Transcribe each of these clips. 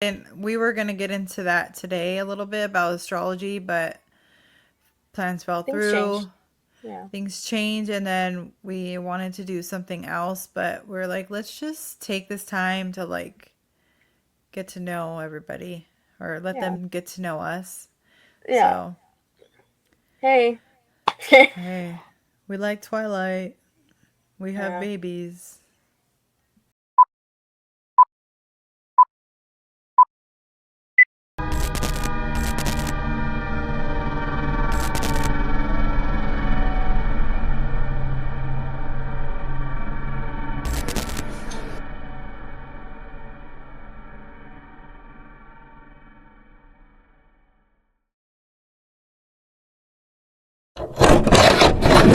And we were going to get into that today a little bit about astrology, but plans fell Things changed. through, Yeah. things changed, and then we wanted to do something else, but we're like, let's just take this time to like get to know everybody or let Yeah. them get to know us. Yeah. So, Hey. hey, we like Twilight. We have Yeah. babies.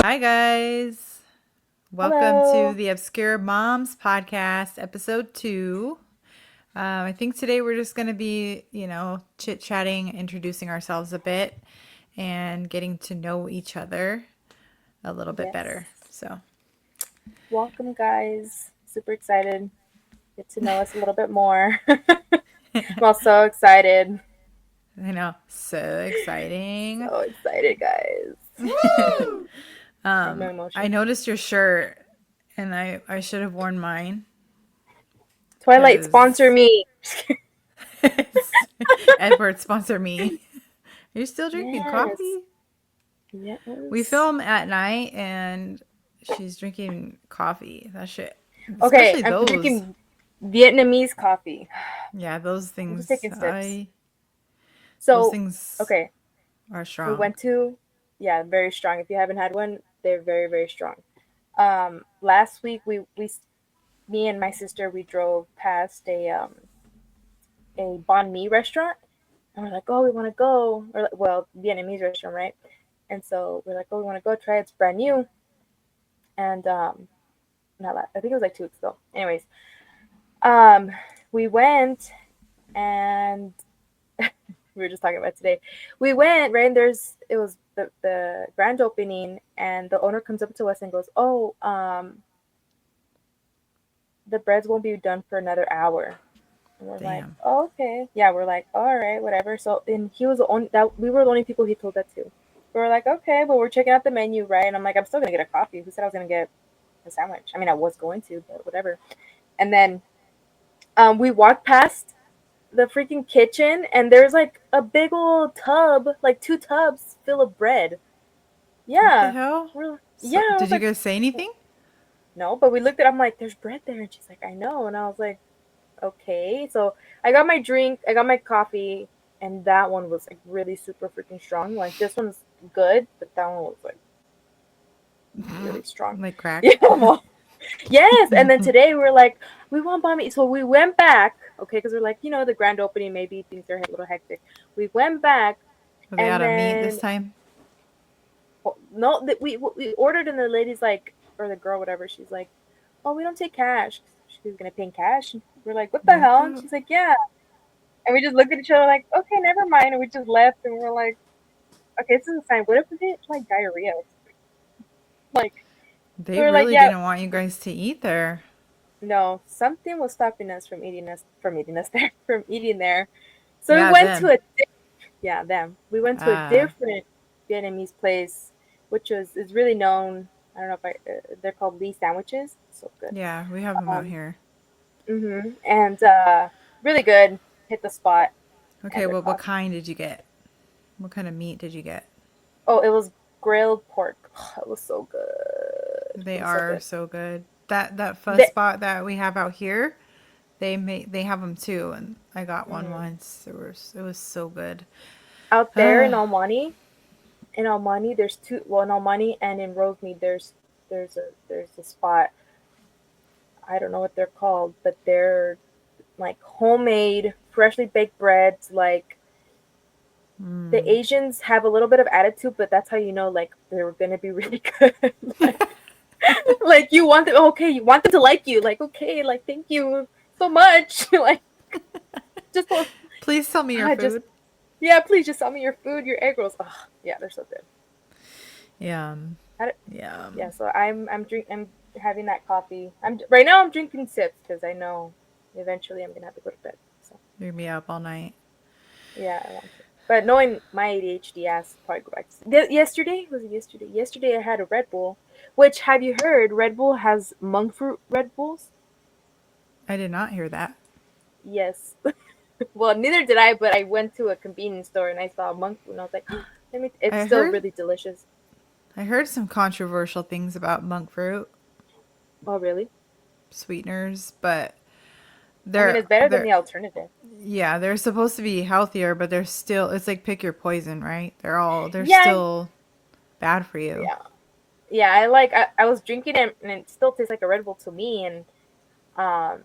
Hi, guys. Welcome to Hello. the Obscure Moms Podcast, episode 2. I think today we're just going to be, chit chatting, introducing ourselves a bit, and getting to know each other a little bit better. Yes. So, Welcome, guys. Super excited. Get to know us a little bit more. I'm all so excited. I know, so exciting. So excited, guys. I have no I emotion. noticed your shirt, and I should have worn mine Twilight, sponsor because me. Edward sponsor me. Are you still drinking Yes. coffee? We Yes. film at night, and she's drinking coffee. That shit, Okay, especially I'm those. drinking Vietnamese coffee. Yeah, those I'm just things. taking sips. I those So, things okay, are we strong. went to, yeah, very strong. If you haven't had one, they're very, very strong. Last week me and my sister, we drove past a banh mi restaurant, and we're like, oh, we want to go, or well, Vietnamese restaurant, right? And so we're like, oh, we want to go try it. It's brand new, and not I think it was like 2 weeks ago. Anyways, um, we went, and we were just talking about today. We went right, and it was the grand opening, and the owner comes up to us and goes, oh, the breads won't be done for another hour. And we're like, Damn. oh, okay. Yeah, we're like, all right, whatever. So, and he was the only that we were the only people he told that to. We were like, okay, but we're checking out the menu, right? And I'm like, I'm still gonna get a coffee. Who said I was gonna get a sandwich? I mean, I was going to, but whatever. And then we walked past the freaking kitchen, and there's like a big old tub, like 2 tubs full of bread. What the Yeah, hell? yeah. So, I did was you like, guys say anything? no, but we looked at. I'm like, there's bread there, and she's like, I know. And I was like, okay. So I got my drink, I got my coffee, and that one was like really super freaking strong. Like this one's good, but that one was like really strong. Like crack? Yeah, well, yes. And then today we were like, we want banh mi. So we went back, okay, because we're like, the grand opening, maybe things are a little hectic. We went back, Are they and out of meat this then time? no, that we ordered, and the lady's like, or the girl, whatever, she's like, oh, we don't take cash. She was gonna pay in cash. And we're like, what the What hell? And the? she's like, yeah. And we just looked at each other like, okay, never mind. And we just left, and we're like, okay, this is a sign. What if we get like diarrhea? Like, we They were like, really yeah, didn't want you guys to eat there. no, something was stopping us from eating us there, from eating there. So we Yeah, went to them. yeah, them. We went to a Uh, different Vietnamese place, which is really known. I don't know if they're called Lee sandwiches. So good. yeah, we have them out Um, here. and really good. Hit the spot, Okay, and their well, what coffee. kind did you get? What kind of meat did you get? Oh, it was grilled pork. It was so good. It They was so are good. so good. That pho The, spot that we have out here, they have them too, and I got one mm, once. It was so good. out there Uh, In Almani, there's two. Well, in Almani and in Rosemead, there's a spot. I don't know what they're called, but they're like homemade, freshly baked breads. Like the mm. Asians have a little bit of attitude, but that's how you know like they're gonna be really good. Like you want them, okay, you want them to like you. Like okay, like thank you so much. Like just Please tell me your just food. yeah, please just sell me your food, your egg rolls. Oh, yeah, they're so good. Yum, I, yeah, yum. so I'm having that coffee. I'm right now I'm drinking sips because I know eventually I'm gonna have to go to bed. So You're gonna be up all night. Yeah, I want to. But knowing my ADHD ass, probably go back to yesterday. Was it yesterday? Yesterday I had a Red Bull. Which have you heard? Red Bull has monk fruit Red Bulls. I did not hear that. Yes. Well, neither did I. But I went to a convenience store and I saw monk fruit, and I was like, let me. It's I still heard really delicious. I heard some controversial things about monk fruit Oh, really? sweeteners, but I mean, they're it's better than they're the alternative. yeah, they're supposed to be healthier, but they're still it's like pick your poison, right? They're Yeah, still bad for you. yeah, yeah. I was drinking it, and it still tastes like a Red Bull to me. And um,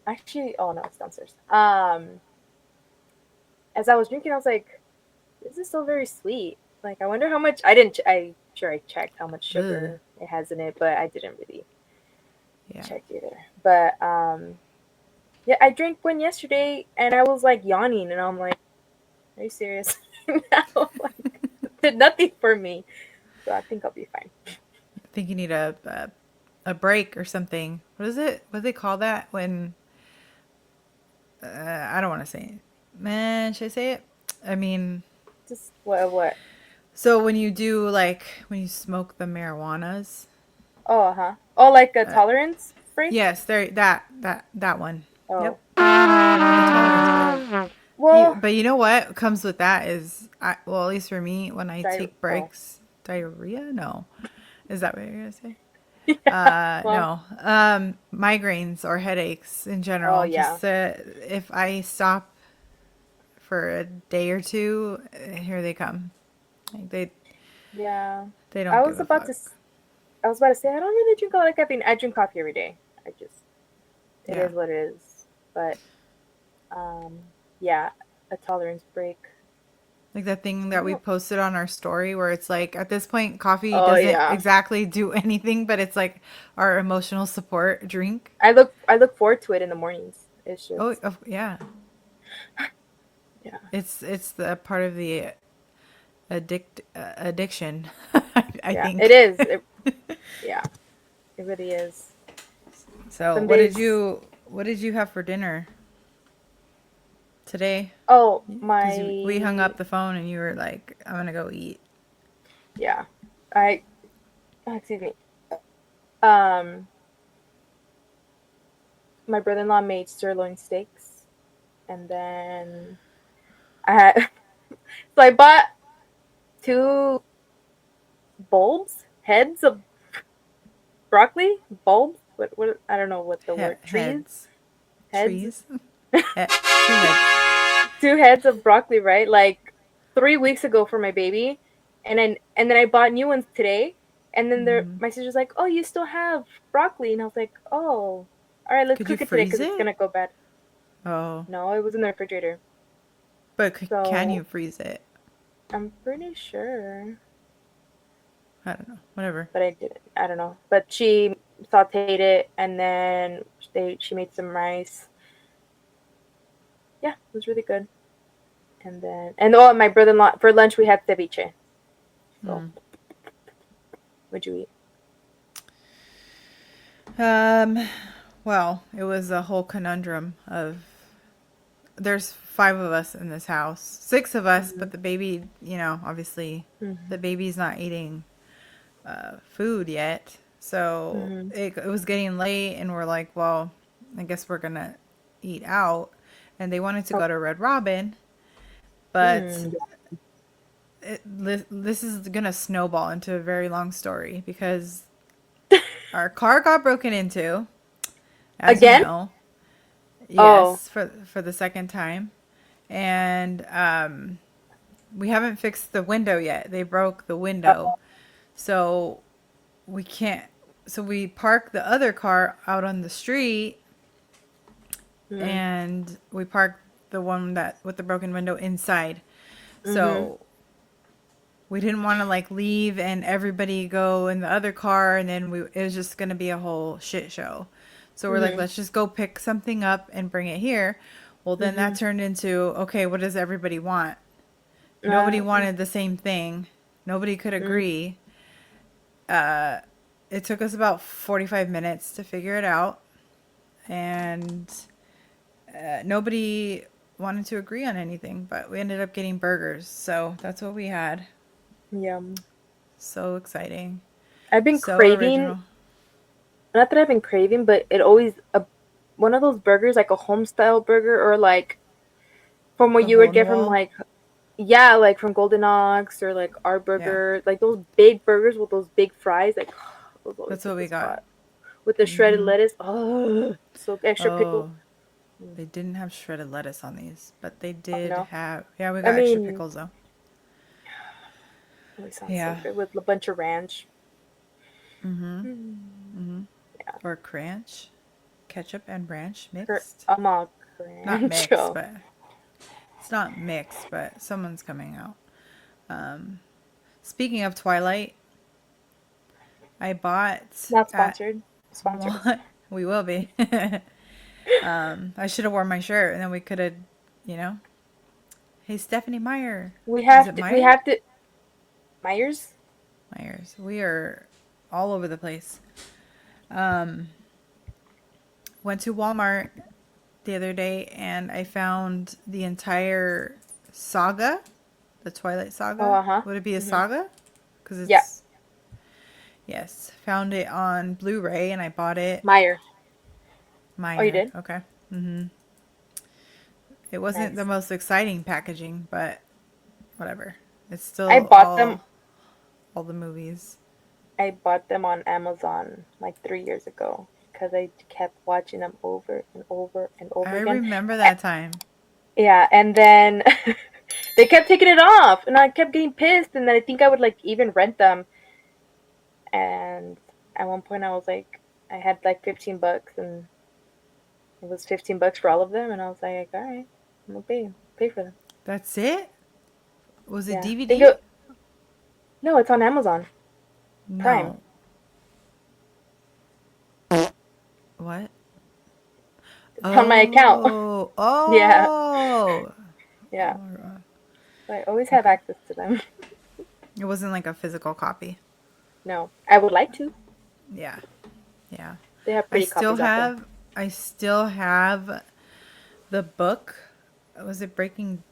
actually, oh no, it's downstairs. As I was drinking, I was like, this is still very sweet. Like, I wonder how much. I didn't. I sure I checked how much Ugh. sugar it has in it, but I didn't really Yeah. check either. But yeah, I drank one yesterday, and I was like yawning, and I'm like, are you serious? Now, like, it did nothing for me, so I think I'll be fine. I think you need a break or something. What is it? What do they call that when I don't want to say it. Man, should I say it? I mean, Just what? so when you do like when you smoke the marijuanas, Oh, huh. Oh, like a uh, tolerance break. yes, there that one. Oh, Yep, the tolerance break. well, But you know what comes with that is well, at least for me, when I take oh, breaks, diarrhea? No, is that what you're gonna say? yeah. Well, No, migraines or headaches in oh general. yeah, Just if I stop for a day or two, here they come. Like yeah. they I don't give was a about fuck. to. I was about to say I don't really drink a lot of caffeine. I drink coffee every day. I just it Yeah. is what it is. But um, yeah, a tolerance break. Like that thing I that don't we know. posted on our story where it's like at this point coffee Oh doesn't yeah. exactly do anything, but it's like our emotional support drink. I look forward to it in the mornings. It's Oh, just yeah. yeah. It's the part of the addiction, I Yeah. think. It is. Yeah. It really is. So, Some days. what did you have for dinner today? Oh, Because we hung my up the phone and you were like, "I'm gonna go eat." yeah. I excuse me. Um, my brother-in-law made sirloin steaks, and then I had so I bought two heads of broccoli, bulbs. What? I don't know what the word. Heads, Heads. trees, 2 heads. 2 heads of broccoli, right? Like 3 weeks ago for my baby, and then I bought new ones today. And then Hmm. my sister's like, "Oh, you still have broccoli?" And I was like, "Oh, all right, let's Could you cook it today freeze because it's it? gonna go bad." Oh, No, it was in the refrigerator. but can So you freeze it? I'm pretty sure, I don't know. Whatever. but I didn't. I don't know. But she sautéed it, and then she made some rice. Yeah, it was really good. And my brother-in-law for lunch we had ceviche. So Mm. what'd you eat? Um, well, it was a whole conundrum of there's 5 of us in this house, 6 of us, Mm-hmm. but the baby, obviously Mm-hmm. the baby's not eating food yet. So Mm-hmm. it was getting late, and we're like, well, I guess we're gonna eat out. And they wanted to go Okay. to Red Robin, but Mm. this is gonna snowball into a very long story because our car got broken into, as you Again? know. Oh. Yes, for the second time. And we haven't fixed the window yet. They broke the window. Uh, So we can't so we park the other car out on the street, mm. and we park the one that with the broken window inside. Mm-hmm. So we didn't want to like leave and everybody go in the other car, and then it was just going to be a whole shit show. So we're like, Mm-hmm. let's just go pick something up and bring it here. Well, then that Mm-hmm. turned into, okay, what does everybody want? Nobody Uh, wanted the same thing. Nobody could mm. agree. Uh, it took us about 45 minutes to figure it out. And nobody wanted to agree on anything, but we ended up getting burgers. So that's what we had. Yum. So exciting. I've been So craving, original. not that I've been craving, but it always, one of those burgers, like a home style burger, or like from what The you hole would in the get from wall. like, yeah, like from Golden Ox or like our Yeah, burger, like those big burgers with those big fries, like those always that's hit what the we got. spot. With the shredded Hmm. lettuce, oh, so extra pickle. Oh, they didn't have shredded lettuce on these, but they Oh did no, have. Yeah, we I got extra mean, pickles though. always sounds so Yeah. good with a bunch of ranch. Mm-hmm. Mm, Mm-hmm. yeah, Or cranch, ketchup and ranch mixed. I'm all Not ranch. mixed, but it's not mixed, but someone's coming out. Um, Speaking of Twilight, I bought Not at sponsored. Sponsor us. what we will be. I should have worn my shirt, and then we could have, you know. Hey, Stephanie Meyer. We Is have it to. We Meyer? have to. Myers. Myers. We are all over the place. Um, Went to Walmart the other day, and I found the entire saga, the Twilight Oh, saga. uh huh. Would it be a Mhm. saga? Because Yeah, it's yes. Found it on Blu-ray, and I bought it. Meyer. Oh, you Meyer. did? Okay. Mm-hmm. It wasn't the Nice. most exciting packaging, but whatever. It's I still bought them. all the movies. I bought them on Amazon like 3 years ago because I kept watching them over and over and I over again. remember that time. Yeah, and then they kept taking it off, and I kept getting pissed. And then I think I would like even rent them. And at one point, I was like, I had like $15, and it was $15 for all of them. And I was like, all right, I'm gonna pay for them. That's it? Was it Yeah, I think DVD? no, it's on Amazon Prime. No. What? It's on my account. Oh, Yeah, oh. yeah. Oh, So I always have okay. access to them. It wasn't like a physical copy. No, I would like to. Yeah, yeah. They have I pretty still copies out there. have, I still have the book. Was it Breaking?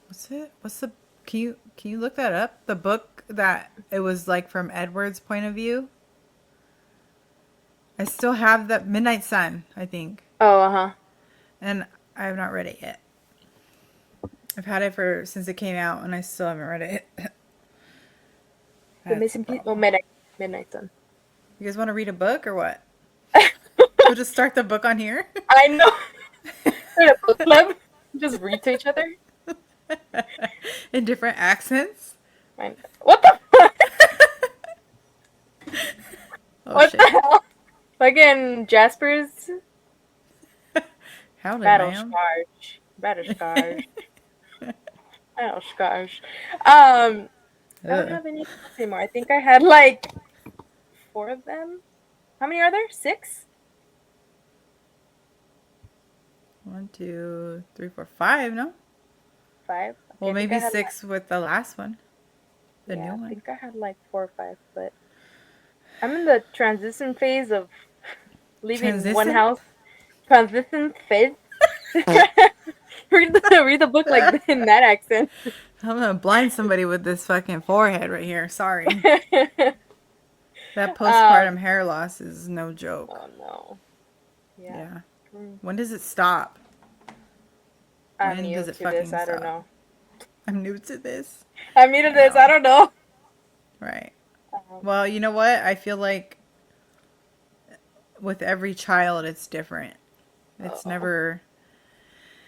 What's it? What's the? Can you look that up? The book that it was like from Edward's point of view. I still have the Midnight Sun, I think, Oh, uh huh. and I have not read it yet. I've had it for since it came out, and I still haven't read it. The That's the missing piece. Oh, problem. Midnight Sun. You guys want to read a book or what? We'll just start the book on here. I know. We're a book club. Just read to each other. In different accents. What the fuck? Oh What the shit. hell? Fucking Jasper's Howdy, battle ma'am. scars. Battle scars. Battle scars. I don't Ugh. have any books anymore. I think I had like 4 of them. How many are there? 6? 1, 2, 3, 4, 5. No. 5? Okay, Well, I think I maybe had like, 6 with the last one, the new yeah, I one. think I had like 4 or 5, but I'm in the transition phase of leaving one Transition. house. Transition phase. read the book like I'm in that accent. gonna blind somebody with this fucking forehead right here. Sorry. That um. postpartum hair loss is no joke. Oh no. Yeah. Yeah. Mm. When does it stop? I'm When does new it to this. fucking I don't stop? know. I'm new to this. I'm new to I this. I know. don't know. Right. Um, Well, you know what? I feel like with every child it's different. It's oh. never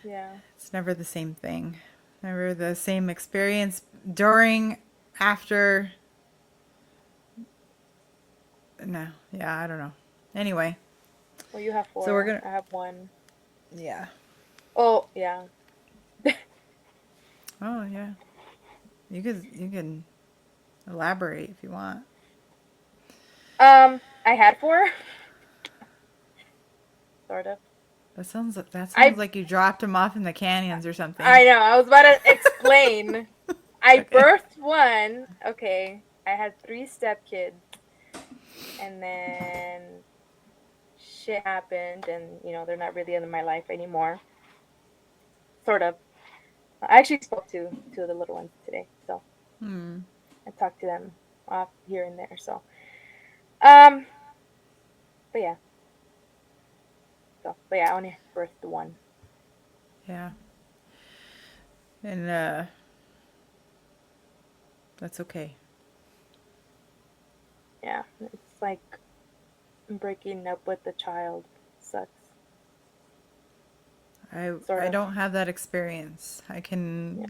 Yeah. it's never the same thing. Never the same experience during, after. No. Yeah, I don't know. Anyway, Well, you have so we're 4. going to I have 1. yeah. Oh yeah. Oh, yeah. You can elaborate if you want. I had 4. Sort of. That sounds I like you dropped him off in the canyons or something. I know. I was about to explain. I Okay. birthed 1. Okay. I had 3 stepkids, and then shit happened, and they're not really in my life anymore. Sort of. I actually spoke to two of the little ones today, so Hmm. I talked to them off here and there. So, um, but yeah, I only birthed one. Yeah. And that's okay. Yeah, it's like breaking up with a child. Sucks. Sort I of. don't have that experience. Yeah.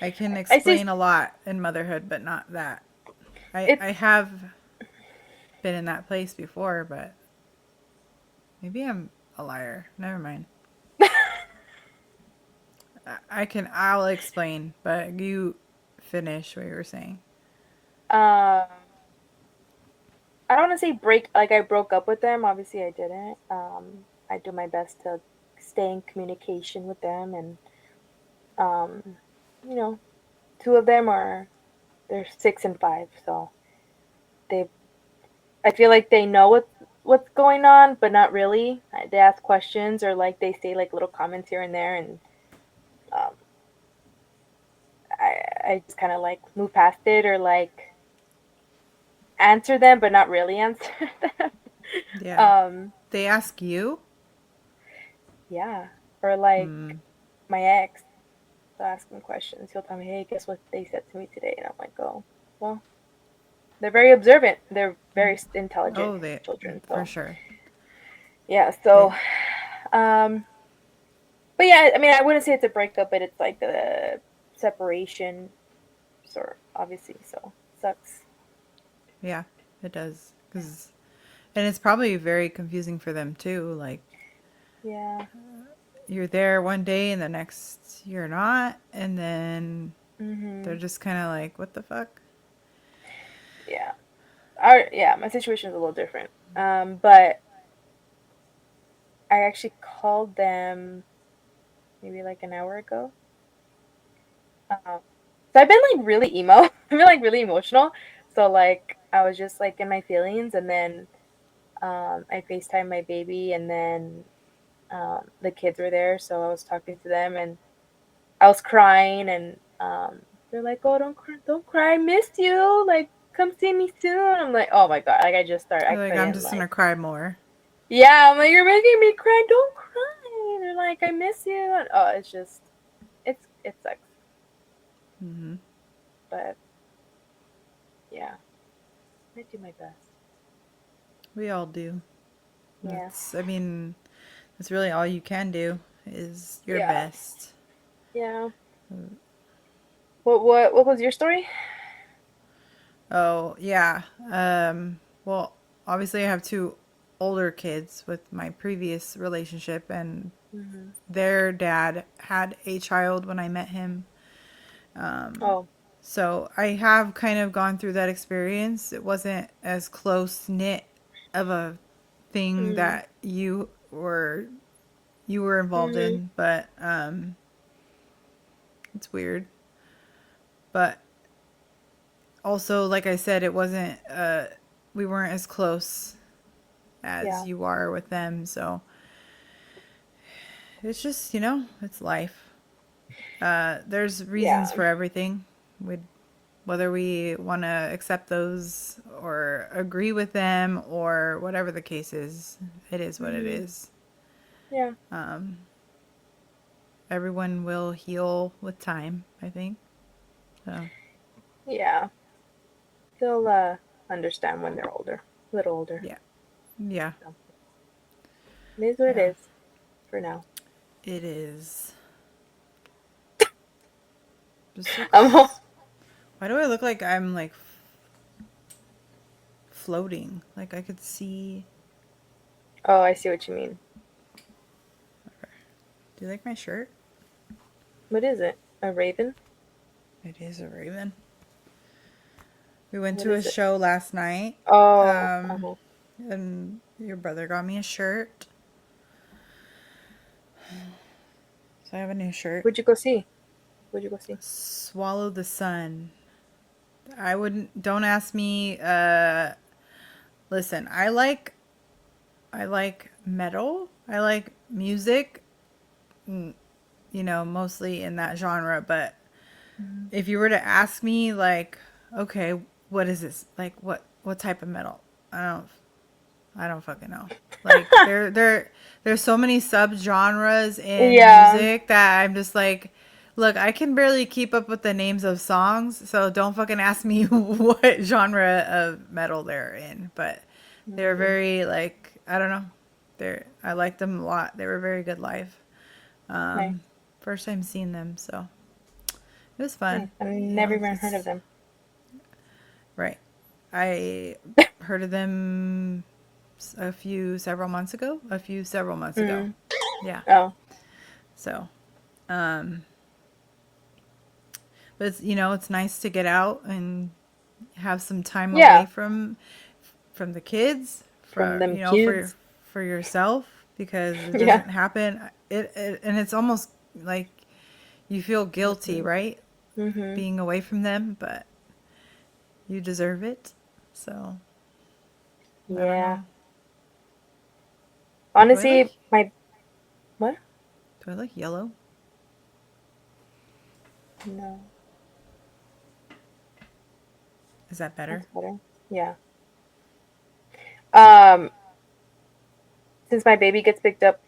I can I say explain a lot in motherhood, but not that. it's I have been in that place before, but maybe I'm a liar. Never mind. I'll explain, but you finish what you were saying. um I don't want to say break like I broke up with them. Obviously, I didn't. I do my best to stay in communication with them, and um, you know, two of them they're 6 and 5, so they I feel like they know what's going on, but not really. They ask questions or like they say like little comments here and there, and um, I just kind of like move past it or like answer them, but not really answer them. Yeah. um, They ask you? yeah, or like Hmm. my ex. So I ask him questions. He'll tell me, "Hey, guess what they said to me today?" And I'm like, "Oh, well." They're very observant. They're very intelligent Oh, they children. for So sure. yeah. They So, um, but yeah, I mean, I wouldn't say it's a breakup, but it's like a separation, sort obviously. So sucks. yeah, it does. And it's probably very confusing for them too. Like Yeah. you're there one day and the next you're not, and then they're Mhm. just kind of like, "What the fuck?" Yeah. My situation is a little different. But I actually called them maybe like an hour ago. So I've been like really emo. I've been like really emotional. So like I was just like in my feelings, and then I FaceTime my baby, and then the kids were there, so I was talking to them, and I was crying, and they're like, "Oh, don't cry, I missed you. Like, come see me soon." I'm like, "Oh my god!" Like I You're like, "I'm couldn't just like, gonna cry more." yeah, I'm like, "You're making me cry. Don't cry." They're like, "I miss you." And, oh, it's just it sucks, Hmm. but yeah, I do my best. We all do. Yeah, I mean, that's really all you can do is your yeah, best. yeah. What was your story? Oh, yeah. Well, obviously, I have two older kids with my previous relationship, and Hmm. their dad had a child when I met him. Oh, So I have kind of gone through that experience. It wasn't as close knit of a thing mm, that you were involved mm-hmm. in, but it's weird. But also, like I said, it wasn't we weren't as close as Yeah, you are with them, so it's just, it's life. There's reasons yeah, for everything. We Whether we want to accept those or agree with them or whatever the case is what it hmm, is. yeah, Um, Everyone will heal with time, I think. So, yeah. They'll understand when they're older, a little older. yeah. Yeah. So it is what it Yeah. is for now. It is. Just Um, looks. Why do I look like I'm like floating? Like I could see. oh, I see what you mean. Do you like my shirt? What is it? A raven? It is a raven. We went What to a is it? show last night, Oh, um, and your brother got me a shirt. So I have a new shirt. where'd you go see? Where'd you go see? Swallow the Sun. Don't ask me. Listen, I like I like metal. I like music, mostly in that genre. But Mhm. if you were to ask me, like, okay, what is this? Like, what type of metal? I don't I don't fucking know. Like there's so many subgenres in Yeah. music that I'm just like, look, I can barely keep up with the names of songs, so don't fucking ask me what genre of metal they're in. But they're Mhm. very like, I don't know. I like them a lot. They were very good live. Nice. Um, First time seeing them, so it was Nice. fun. I've You never know, even heard of it's them. right. I heard of them several months ago. Mm. Yeah. Oh. So, um, but it's nice to get out and have some time away Yeah. from the kids, From for them kids. for yourself, because it Yeah. doesn't happen. And it's almost like you feel guilty, right? Mhm. Being away from them, but you deserve it. So, I don't Yeah. know. Do I look Honestly, my what? do I look yellow? No, Is that better? that's better. Yeah. Um, since my baby gets picked up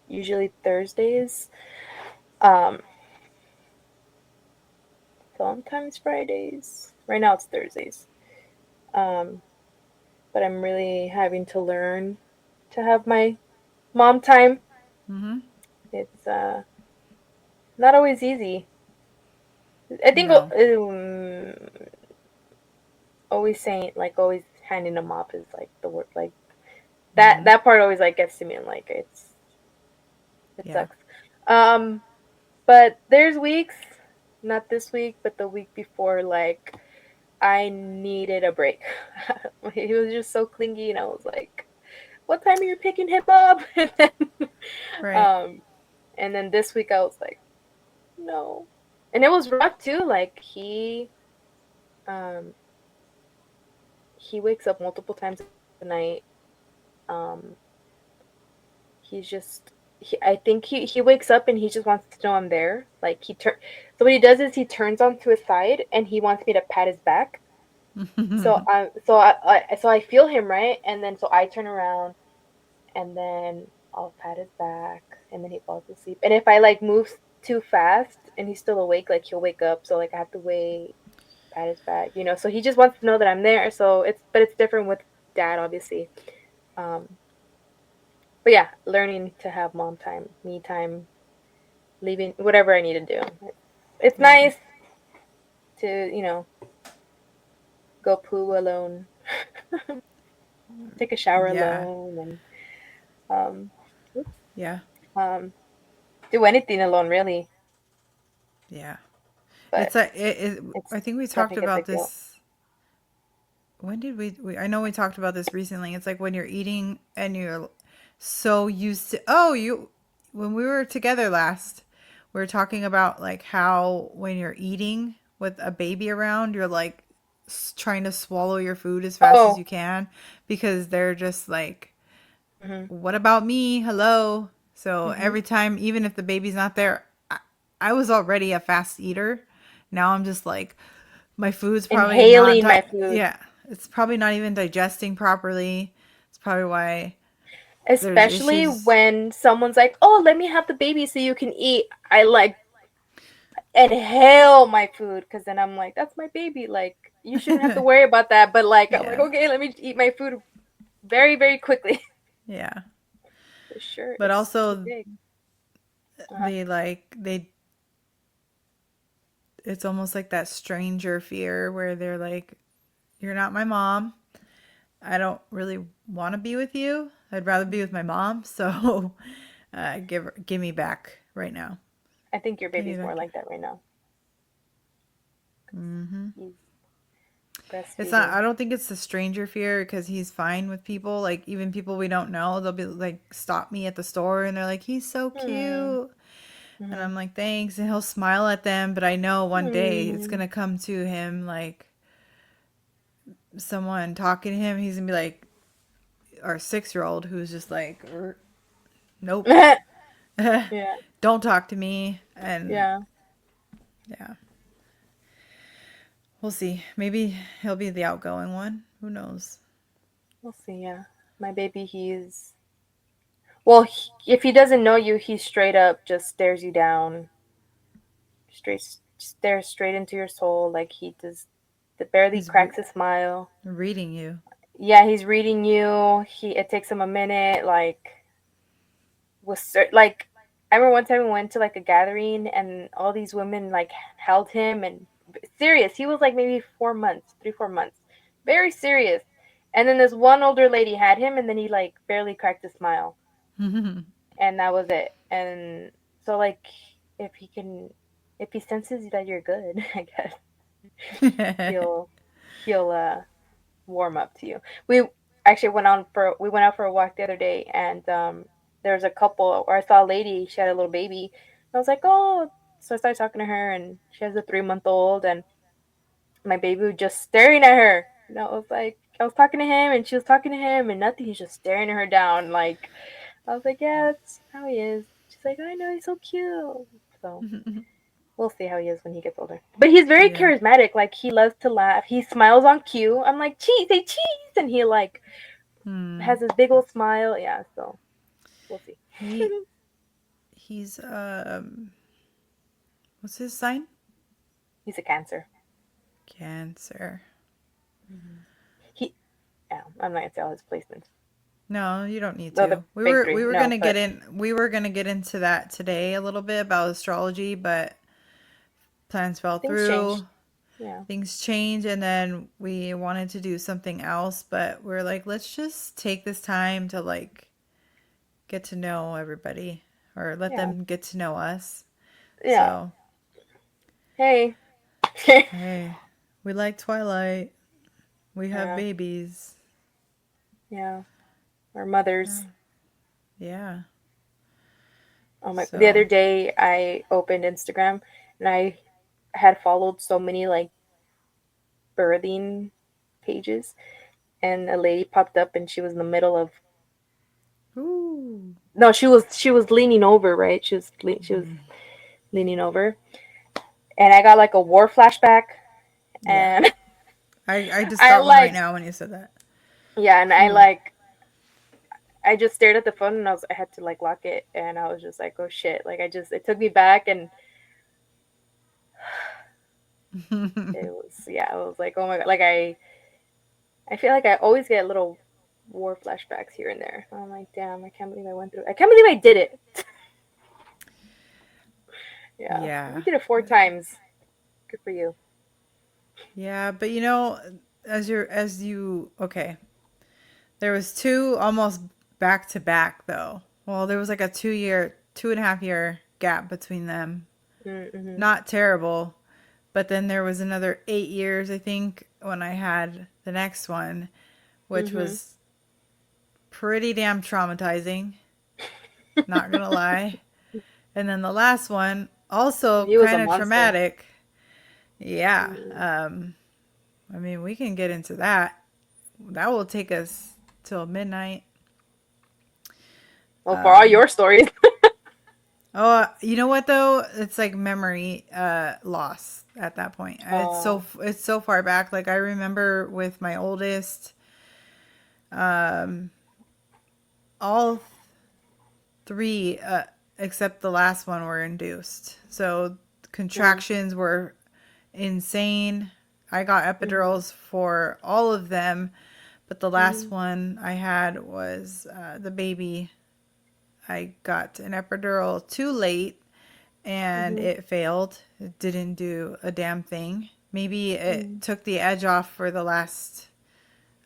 usually Thursdays, um, sometimes Fridays. Right now it's Thursdays. Um, but I'm really having to learn to have my mom time. Mm-hmm. It's not always easy. I think No. always saying like always handing them off is like the word like that Mm-hmm. that part always like gets to me and like it Yeah. sucks. Um, but there's weeks, not this week, but the week before, like I needed a break. He was just so clingy, and I was like, "What time are you picking him up?" Right. um, and then this week I was like, "No," and it was rough too. Like um, he wakes up multiple times a night. Um, he's just I think he wakes up and he just wants to know I'm there. Like so what he does is he turns onto his side and he wants me to pat his back. So I feel him, right, and then so I turn around and then I'll pat his back and then he falls asleep. And if I like move too fast and he's still awake, like he'll wake up. So like I have to wait, pat his back, you know. So he just wants to know that I'm there. So it's different with dad, obviously. Um, but yeah, learning to have mom time, me time, leaving whatever I need to do. It's Right. nice to go poo alone, take a shower Yeah. alone, and um, Yeah. um, do anything alone really. Yeah. But It's a it it's I think we talked definitely gets a about guilt. this. When did I know we talked about this recently. It's like when you're eating and you're so used to, when we were together last, we were talking about like how when you're eating with a baby around, you're like trying to swallow your food as fast as Oh, you can, because they're just like, hmm, what about me? Hello. So hmm, every time, even if the baby's not there, I was already a fast eater. Now I'm just like, my food's probably not inhaling my food, yeah, it's probably not even digesting properly. It's probably why there's especially issues. when someone's like, "Oh, let me have the baby so you can eat." I like inhale my food because then I'm like, "That's my baby." Like you shouldn't have to worry about that. But like I'm like, Yeah. okay, let me eat my food very very quickly. Yeah. For sure, But it's too also big. Uh-huh. they it's almost like that stranger fear where they're like, you're not my mom. I don't really want to be with you. I'd rather be with my mom. So give me back right now. I think your Give me baby's more back. like that right now. Mm-hmm. He's It's not, breastfeeding. I don't think it's the stranger fear, because he's fine with people. Like, even people we don't know, they'll be like, stop me at the store and they're like, he's so Hmm. cute. And Hmm. I'm like, thanks. And he'll smile at them. But I know one day it's going Hmm. to come to him, like someone talking to him. He's going to be like, our 6-year old who's just like, nope, Yeah. don't talk to me. And Yeah. yeah, we'll see. Maybe he'll be the outgoing one. Who knows? We'll see. Yeah. My baby, he's well. If he doesn't know you, he straight up just stares you down, stares straight into your soul. Like he just barely He's cracks a smile. reading you. Yeah, he's reading you. It takes him a minute. Like I remember one time we went to like a gathering and all these women like held him and serious. He was like maybe 4 months, 3, 4 months, very serious. And then this one older lady had him, and then he like barely cracked a smile, and that was it. And so like if he can, if he senses that you're good, I guess he'll he'll warm up to you. We actually went out for a walk the other day, and there was a couple, or I saw a lady. She had a little baby. I was like, oh. So I started talking to her, and she has a 3 month old, and my baby was just staring at her. And I was like, I was talking to him, and she was talking to him, and nothing. He's just staring her down. Like I was like, yeah, that's how he is. She's like, I know, he's so cute. So we'll see how he is when he gets older. But he's very Yeah. charismatic. Like he loves to laugh. He smiles on cue. I'm like, cheese, say cheese, and he like has this big old smile. Yeah, so we'll see. He he's what's his sign? He's a Cancer. Cancer. He, yeah, I'm not gonna say all his placements. No, you don't need No, the to. big three. We were No, gonna get but in. We were gonna get into that today a little bit about astrology, but plans fell things changed. through. Yeah, Things change, and then we wanted to do something else, but we're like, let's just take this time to like get to know everybody, or let yeah, them get to know us. yeah. So, Hey, hey, we like Twilight. We have yeah, babies. yeah. Our Yeah. mothers. Yeah. Oh my! The other So, day, I opened Instagram, and I had followed so many like birthing pages, and a lady popped up, and she was in the middle of. ooh. No, she was leaning over, right? She was leaning over, and I got like a war flashback, Yeah. and I just I got one right like, now when you said that. yeah, and Whew. I just stared at the phone, and I had to like lock it, and I was just like, oh shit, like it took me back, and I was like, oh my god, like I feel like I always get little war flashbacks here and there. I'm like, damn, I can't believe I went through. I can't believe I did it. Yeah, we Yeah. did it 4 times. Good for you. Yeah, but as you okay. There was two almost back to back though. Well, there was like a 2 year, 2.5 year gap between them. Mm-hmm. Not terrible, but then there was another 8 years, I think, when I had the next one, which Mm-hmm. was pretty damn traumatizing. Not gonna lie. And then the last one, also He was a kind of monster. traumatic. Yeah. Mm. I mean, we can get into that. That will take us till midnight. Well, for all Um, your stories. Oh, you know what though? It's like memory loss at that point. Oh. It's so far back. Like I remember with my oldest, um, all three except the last one were induced. So Mm. contractions were insane. I got Mm-hmm. epidurals for all of them, but the last Mm-hmm. one I had was the baby. I got an epidural too late and Mm-hmm. it failed. It didn't do a damn thing. Maybe it Mm-hmm. took the edge off for the last,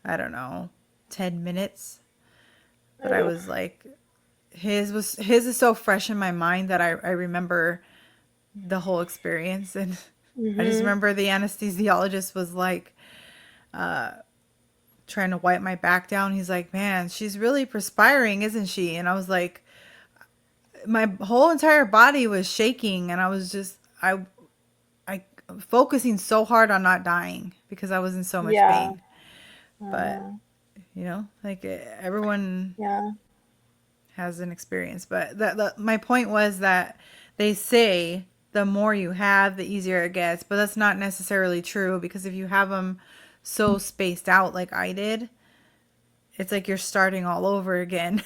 I don't know, 10 minutes. But I Ugh. was like, his is so fresh in my mind that I remember the whole experience. And I just Mm-hmm. remember the anesthesiologist was like, trying to wipe my back down. He's like, man, she's really perspiring, isn't she? And I was like, my whole entire body was shaking. And I was just, I focusing so hard on not dying because I was in so much Yeah. pain. But Uh-huh. Like everyone Yeah. has an experience. But my point was that they say the more you have, the easier it gets. But that's not necessarily true because if you have them so spaced out like I did, it's like you're starting all over again.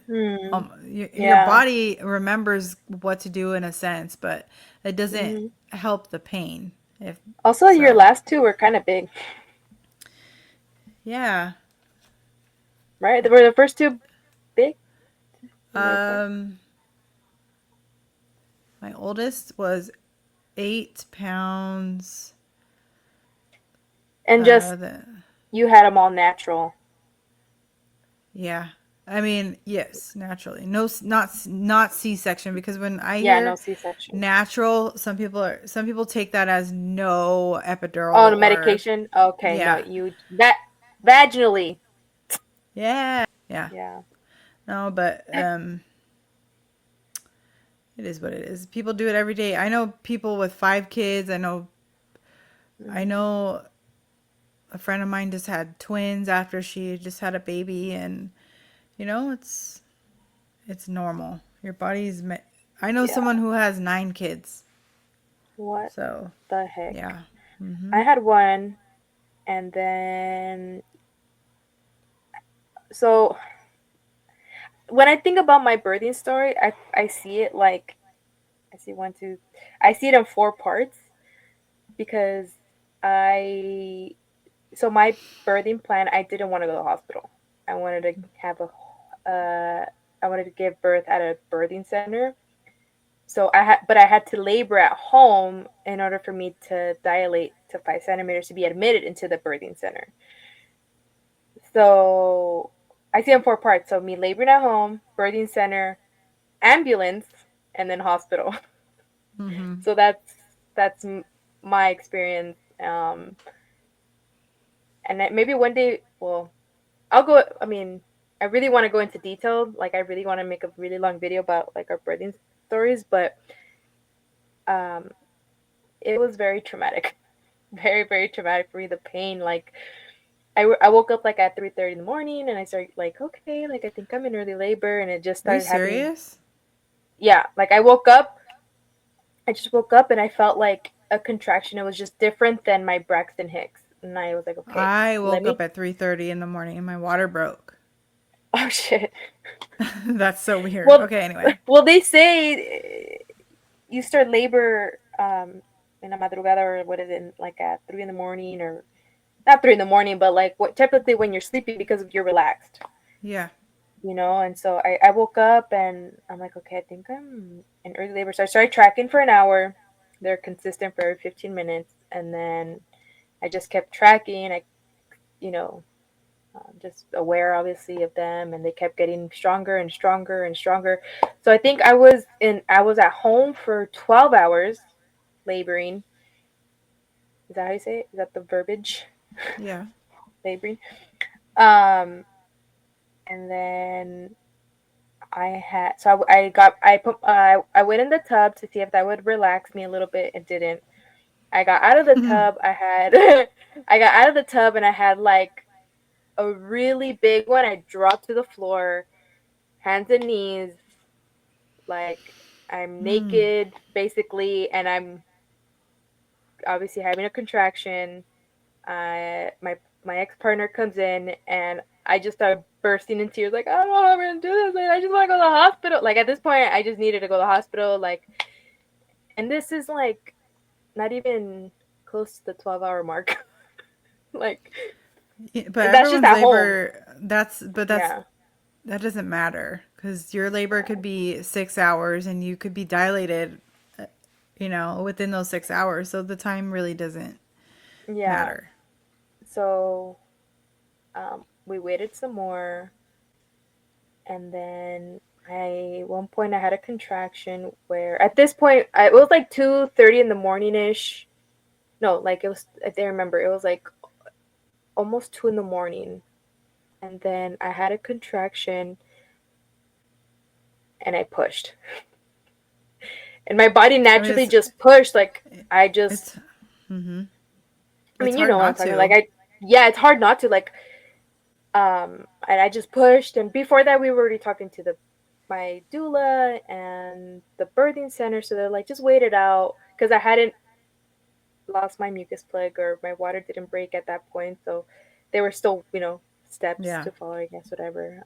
Hmm. Your Yeah. body remembers what to do in a sense, but it doesn't Hmm. help the pain. If Also, your so, last two were kind of big, yeah. right? Were the first two big? The very first. Um, my oldest was 8 pounds. And just The you had them all natural. Yeah. I mean, yes, naturally. No, not C-section because when I Yeah, no hear C-section. natural, some people take that as no Oh, the epidural or medication. Okay, no, yeah. you that vaginally. Yeah. Yeah. Yeah. No, but it is what it is. People do it every day. I know people with 5 kids. I Hmm. know a friend of mine just had twins after she just had a baby and it's normal. Your body's I know Yeah. someone who has 9 kids. What So, the heck? yeah. Mhm. I had one, and then so when I think about my birthing story, I see it like I see one, two, I see it in four parts because I my birthing plan, I didn't want to go to the hospital. I wanted to have I wanted to give birth at a birthing center. So I had to labor at home in order for me to dilate to 5 centimeters to be admitted into the birthing center. So I see it in four parts. So me laboring at home, birthing center, ambulance, and then hospital. Mhm. So that's my experience. And maybe one day, well, I'll go. I mean, I really want to go into detail. Like, I really want to make a really long video about like our birthing stories, but um, it was very traumatic, very very traumatic for me. The pain, like, I woke up like at 3:30 in the morning, and I started like, okay, like I think I'm in early labor, and it just Are you started happening. serious? Yeah, like I woke up, I just woke up, and I felt like a contraction. It was just different than my Braxton Hicks, and I was like, okay, I let woke up me. at 3:30 in the morning and my water broke. Oh shit. That's so weird. Well, Okay, anyway. well, they say you start labor in a madrugada, or what is it, like at 3 in the morning, or not 3 in the morning, but like what typically when you're sleeping because you're relaxed, Yeah. And so I woke up and I'm like, okay, I think I'm in early labor. So I started tracking for an hour. They're consistent for every 15 minutes. And then I just kept tracking. You know, just aware obviously of them, and they kept getting stronger and stronger and stronger. So I think I was at home for 12 hours laboring. Is that how you say it? Is that the verbiage? Yeah. Laboring. Um, and then I went in the tub to see if that would relax me a little bit. It didn't. I got out of the tub. I got out of the tub and I had like a really big one. I dropped to the floor, hands and knees, like I'm Mm. naked basically, and I'm obviously having a contraction. My ex partner comes in, and I just started bursting in tears, like I don't know how we're gonna do this. Like, I just want to go to the hospital. Like at this point, I just needed to go to the hospital. Like, and this is like not even close to the 12-hour mark. Like, Yeah, but and that's just everyone's at home. labor, Yeah, that doesn't matter because your labor could be 6 hours and you could be dilated, within those 6 hours. So the time really doesn't yeah. matter. So we waited some more, and then one point I had a contraction where at this point it was like 2:30 in the morning ish. No, like it was. I didn't remember. It was like almost 2 in the morning, and then I had a contraction, and I pushed, and my body I mean, naturally just pushed. Like I just, it's, hmm I it's mean, you hard know what I'm not talking about. to. Yeah, it's hard not to. Like And I just pushed. And before that, we were already talking to the my doula and the birthing center, so they're like, just wait it out, because I hadn't lost my mucus plug or my water didn't break at that point, so they were still, steps Yeah. to follow, I guess, whatever.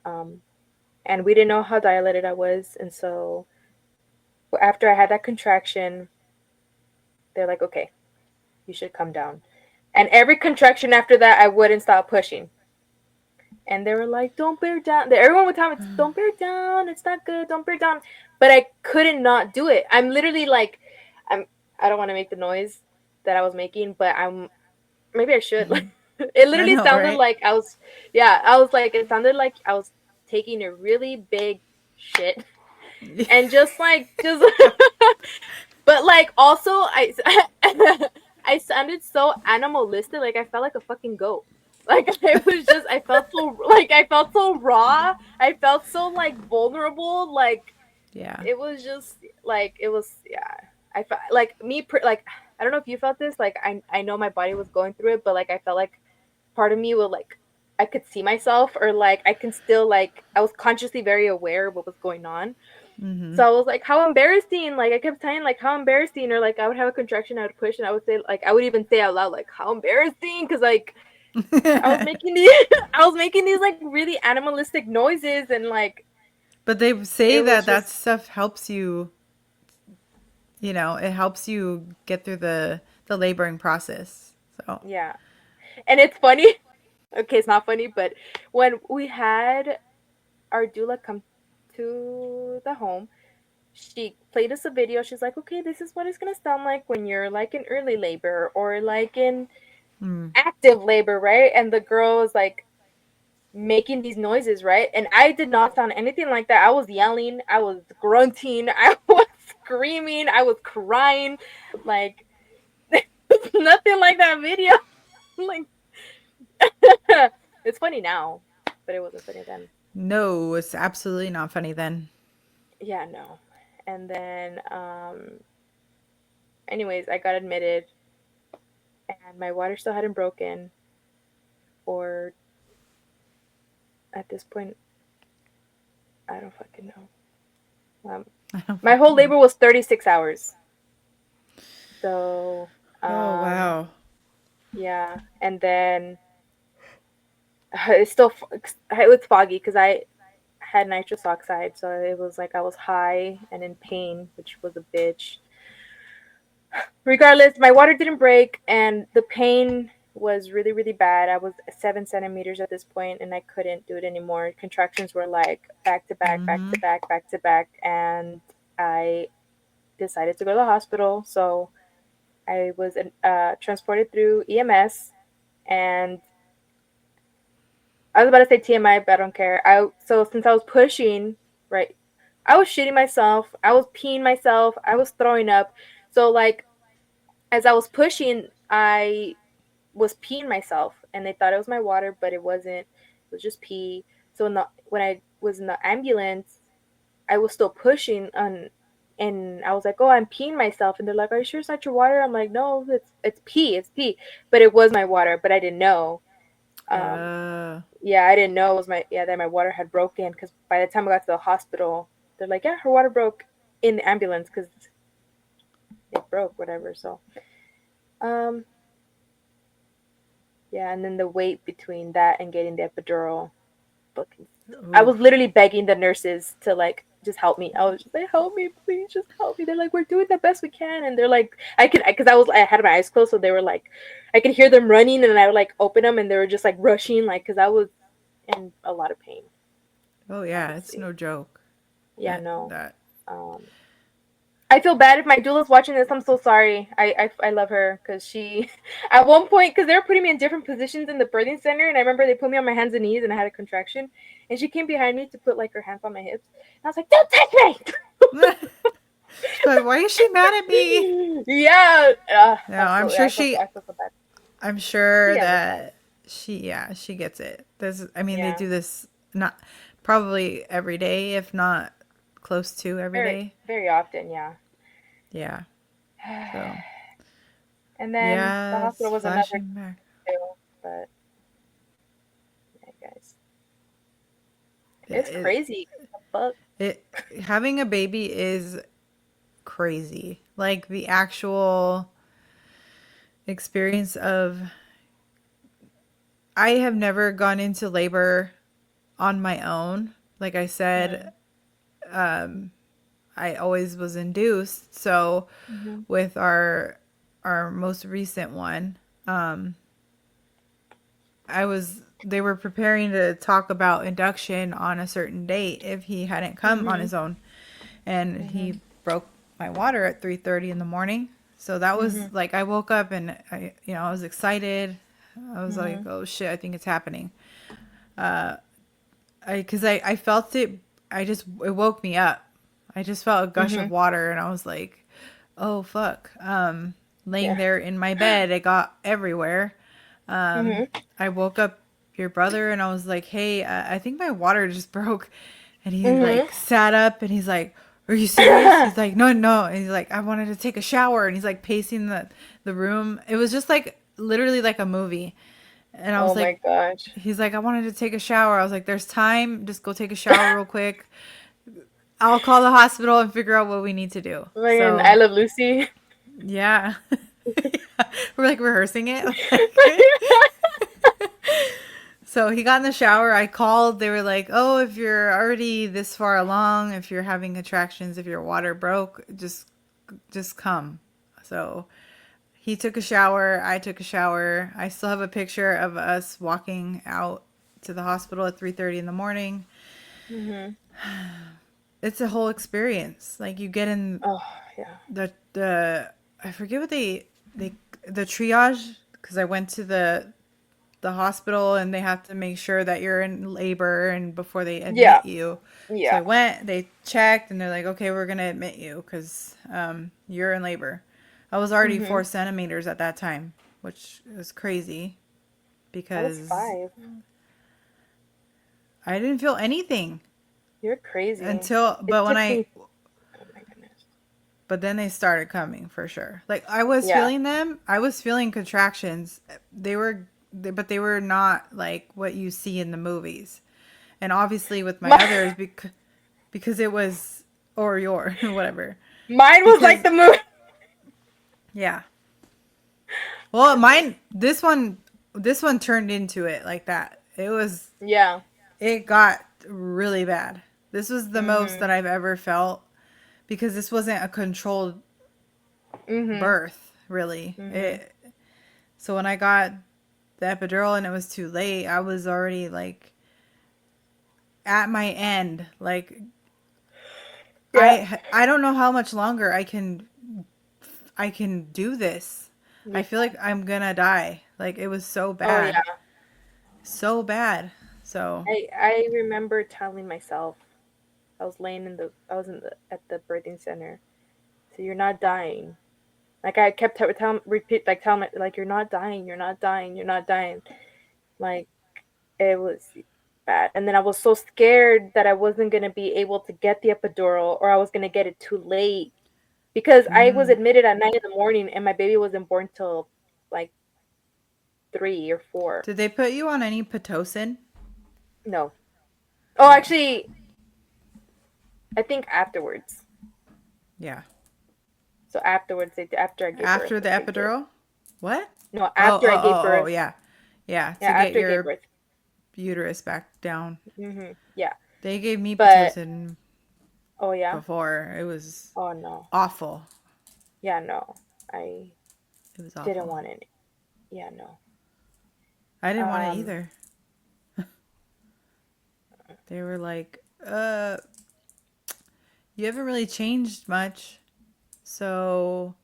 And we didn't know how dilated I was, and so after I had that contraction, they're like, okay, you should come down. And every contraction after that, I wouldn't stop pushing. And they were like, "Don't bear down." Everyone would tell me, "Don't bear down. It's not good. Don't bear down." But I couldn't not do it. I'm literally like, I'm. I don't want to make the noise that I was making, but I'm. Maybe I should. Like, it I literally know, sounded right? like I was. Yeah, I was like, it sounded like I was taking a really big shit, and just. But like also, I sounded so animalistic. Like I felt like a fucking goat. Like I was just, I felt so raw. I felt so like vulnerable. Like Yeah. it was just like it was, yeah. I felt like like I don't know if you felt this. Like I know my body was going through it, but like I felt like part of me will like I could see myself, or like I can still like I was consciously very aware of what was going on. Mm-hmm. So I was like, how embarrassing. Like I kept saying like how embarrassing, or like I would have a contraction, I would push, and I would say like I would even say out loud like how embarrassing, because like I was making these I was making these like really animalistic noises, and like But they say it was that that just, stuff helps you, it helps you get through the laboring process. So, yeah. And it's funny. Okay, it's not funny, but when we had our doula come to the home, she played us a video. She's like, okay, this is what it's gonna sound like when you're like in early labor or like in mm. active labor, right? And the girl was like making these noises, right? And I did not sound anything like that. I was yelling, I was grunting, I was screaming, I was crying, like nothing like that video. Like it's funny now, but it wasn't funny then. No, it's absolutely not funny then. Yeah, no. And then anyways, I got admitted and my water still hadn't broken, or at this point I don't fucking know. I don't My whole fucking know. labor was 36 hours. So, Oh, wow. yeah. And then it's still it was foggy because I had nitrous oxide, so it was like I was high and in pain, which was a bitch. Regardless, my water didn't break, and the pain was really, really bad. I was 7 centimeters at this point, and I couldn't do it anymore. Contractions were like back to back, back Mm-hmm. to back, back to back, and I decided to go to the hospital. So I was transported through EMS, and I was about to say TMI, but I don't care. So since I was pushing, right, I was shitting myself, I was peeing myself, I was throwing up. So like as I was pushing, I was peeing myself, and they thought it was my water, but it wasn't. It was just pee. So when I was in the ambulance, I was still pushing on, and I was like, "Oh, I'm peeing myself," and they're like, "Are you sure it's not your water?" I'm like, "No, it's pee, it's pee," but it was my water, but I didn't know. Um, Uh, yeah, I didn't know it was that my water had broken, because by the time I got to the hospital, they're like, "Yeah, her water broke in the ambulance because it broke, whatever." So, um, yeah, and then the wait between that and getting the epidural, fucking, I was oof. literally begging the nurses to like just help me. I was just like, "Help me, please, just help me." They're like, "We're doing the best we can," and they're like, I could, because I had my eyes closed, so they were like, I could hear them running, and I would like open them, and they were just like rushing, like, because I was in a lot of pain, Oh, yeah, it's honestly. no joke. Yeah, That, no. that. Um, I feel bad if my doula's watching this. I'm so sorry. I love her, because she, at one point, because they were putting me in different positions in the birthing center, and I remember they put me on my hands and knees, and I had a contraction, and she came behind me to put like her hands on my hips, and I was like, "Don't touch me!" But why is she mad at me? Yeah, No, I'm sure she, I feel so bad. I'm sure She understands. that yeah, she gets it. I mean, they Yeah, do this not probably every day, if not close to every very day. very often. Yeah. Yeah. So, And then the yes, hospital was another flashing back. too, but guys. It's It, crazy. But it having a baby is crazy. Like the actual experience of I have never gone into labor on my own. Like I said, mm, I always was induced. So hmm with our most recent one, I was they were preparing to talk about induction on a certain date if he hadn't come on hmm his own, and hmm he broke my water at 3:30 in the morning. So that was hmm like I woke up and I was excited. I was like, hmm "Oh shit, I think it's happening." I felt it. It woke me up. I just felt a gush of hmm water, and I was like, "Oh fuck!" Laying Yeah. there in my bed, it got everywhere. hmm I woke up your brother, and I was like, "Hey, I think my water just broke," and he hmm like sat up, and he's like, "Are you serious?" He's like, "No, no," and he's like, "I wanted to take a shower," and he's like pacing the room. It was just like literally like a movie, and I Oh was my like, gosh. he's like, I wanted to take a shower. I was like, there's time. Just go take a shower real quick. I'll call the hospital and figure out what we need to do. Fucking So, I Love Lucy. yeah. We're like rehearsing it. So he got in the shower. I called. They were like, oh, if you're already this far along, if you're having contractions, if your water broke, just come. So he took a shower. I took a shower. I still have a picture of us walking out to the hospital at 3:30 in the morning. hmm It's a whole experience. Like you get in Oh yeah. the I forget what they the triage because I went to the hospital and they have to make sure that you're in labor and before they Yeah. admit you. So Yeah. I went, they checked, and they're like, okay, we're gonna admit you because you're in labor. I was already hmm 4 centimeters at that time, which is crazy I was because 5. I didn't feel anything You're crazy. until It but when took I me. Oh my goodness. but then they started coming for sure. Like I was Yeah. feeling them. I was feeling contractions. But they were not like what you see in the movies. And obviously with my My, others, because it was or your whatever. mine was like Because the moon. yeah. Well, mine this one turned into it like that. Yeah. It got really bad. This was the most Mhm. that I've ever felt because this wasn't a controlled Mhm. birth, really. Mhm. It So when I got the epidural and it was too late, I was already like at my end. Like Yeah. I don't know how much longer I can do this. I Yeah. feel like I'm gonna die. Like it was so Oh yeah. bad. So bad. So, I remember telling myself I was laying in the I was in the at the birthing center. So you're not dying. Like I kept telling me like you're not dying, you're not dying, you're not dying. Like it was bad. And then I was so scared that I wasn't going to be able to get the epidural or I was going to get it too late because I was mm, admitted at 9 in the morning and my baby wasn't born till like 3 or 4. did they put you on any pitocin? No. Oh, Okay. actually, I think afterwards. Yeah. So afterwards, after I gave birth, After the they did. epidural? What? No, Oh, after I gave oh, birth. yeah. Yeah, Yeah, to get after I gave your birth. uterus back down. Yeah. They gave me But, pitocin oh yeah. before. It was Oh no. awful. Yeah, no. I It was didn't awful. want it. Yeah, no. I didn't want it Um, either. They were like, you haven't really changed much. So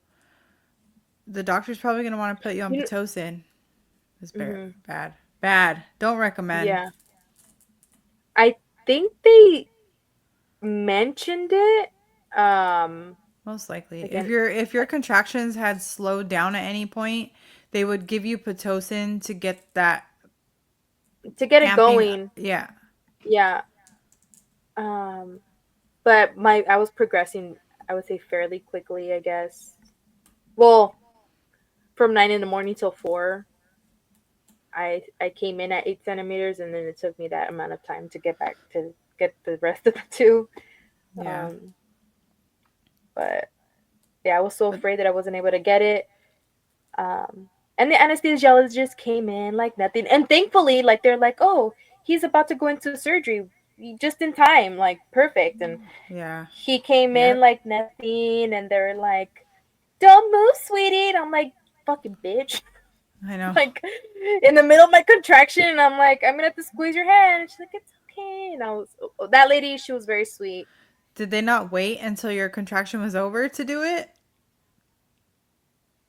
the doctor's probably going to want to put you on you know, Pitocin. It's mhm. bad. Bad. Don't recommend. Yeah. I think they mentioned it. Most likely. Again, If your contractions had slowed down at any point, they would give you Pitocin to get that to get it amping. going. Yeah. Yeah. Um, but I was progressing. I would say fairly quickly. I guess. Well, from 9 in the morning till 4. I came in at 8 centimeters, and then it took me that amount of time to get back to get the rest of the two. Yeah. Um, but yeah, I was so But afraid that I wasn't able to get it. Um, and the anesthesiologist came in like nothing, and thankfully, like they're like, "Oh, he's about to go into surgery just in time, like perfect." And yeah. he came in Yep. like nothing, and they're like, "Don't move, sweetie." And I'm like, "Fucking bitch." I know. Like in the middle of my contraction, and I'm like, I'm gonna have to squeeze your hand. And she's like, it's okay. And I was that lady. She was very sweet. Did they not wait until your contraction was over to do it?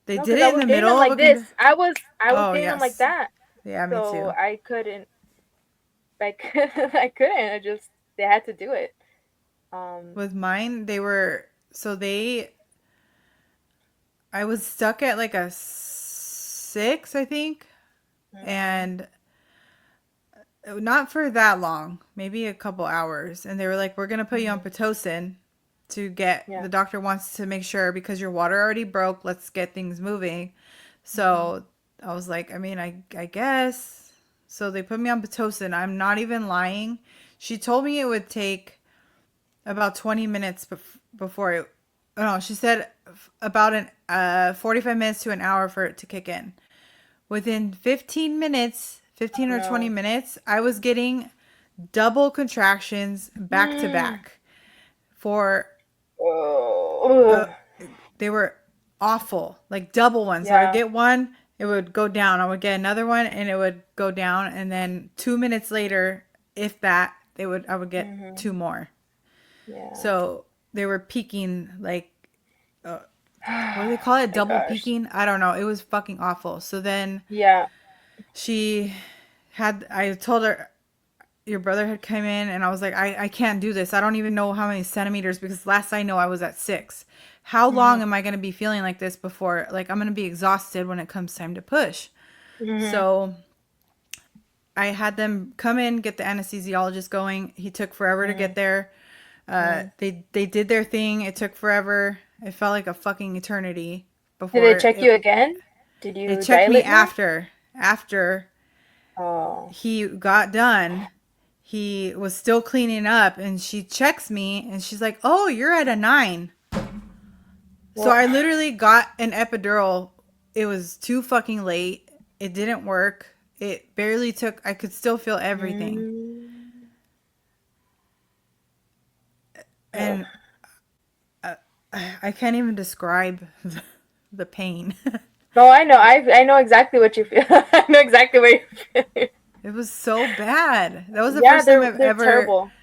They No, did because I it in was the getting them middle of like a this. I was Oh, getting them like yes. that. Yeah, me So too. I couldn't. I couldn't. I just they had to do it. Um. With mine, they were so they I was stuck at like a 6, I think, Mm, and not for that long, maybe a couple hours. And they were like, "We're gonna put you on mm-hmm. pitocin to get Yeah. the doctor wants to make sure because your water already broke. Let's get things moving." Mm-hmm. So I was like, I mean, I guess. So they put me on pitocin. I'm not even lying. She told me it would take about 20 minutes before it. Oh, no, she said about an 45 minutes to an hour for it to kick in. Within 15 minutes, 15 Oh or 20 no. minutes, I was getting double contractions back to Mm. back for uh, Oh. they were awful, like double ones. So I would Yeah. get one, it would go down. I would get another one, and it would go down. And then 2 minutes later, if that, I would get Mm-hmm. two more. Yeah. So they were peaking like, uh, what do they call Oh it? my Double gosh. peaking? I don't know. It was fucking awful. So then Yeah. she I told her your brother had come in, and I was like, I can't do this. I don't even know how many centimeters because last I know I was at 6. How Mm-hmm. long am I going to be feeling like this before, like, I'm going to be exhausted when it comes time to push? Mm-hmm. So I had them come in, get the anesthesiologist going. He took forever to get there. Mm-hmm. They did their thing. It took forever. It felt like a fucking eternity Did they before check you again? Did they you checked me dilate more? after Oh. he got done. He was still cleaning up, and she checks me and she's like, "Oh, you're at a 9." So Well. I literally got an epidural. It was too fucking late. It didn't work. It barely took, I could still feel everything. Mm, ugh. And uh, I can't even describe the pain. No, I know. I know exactly what you feel. I know exactly what you feel. It was so bad. That was the Yeah, first time I've they're ever terrible.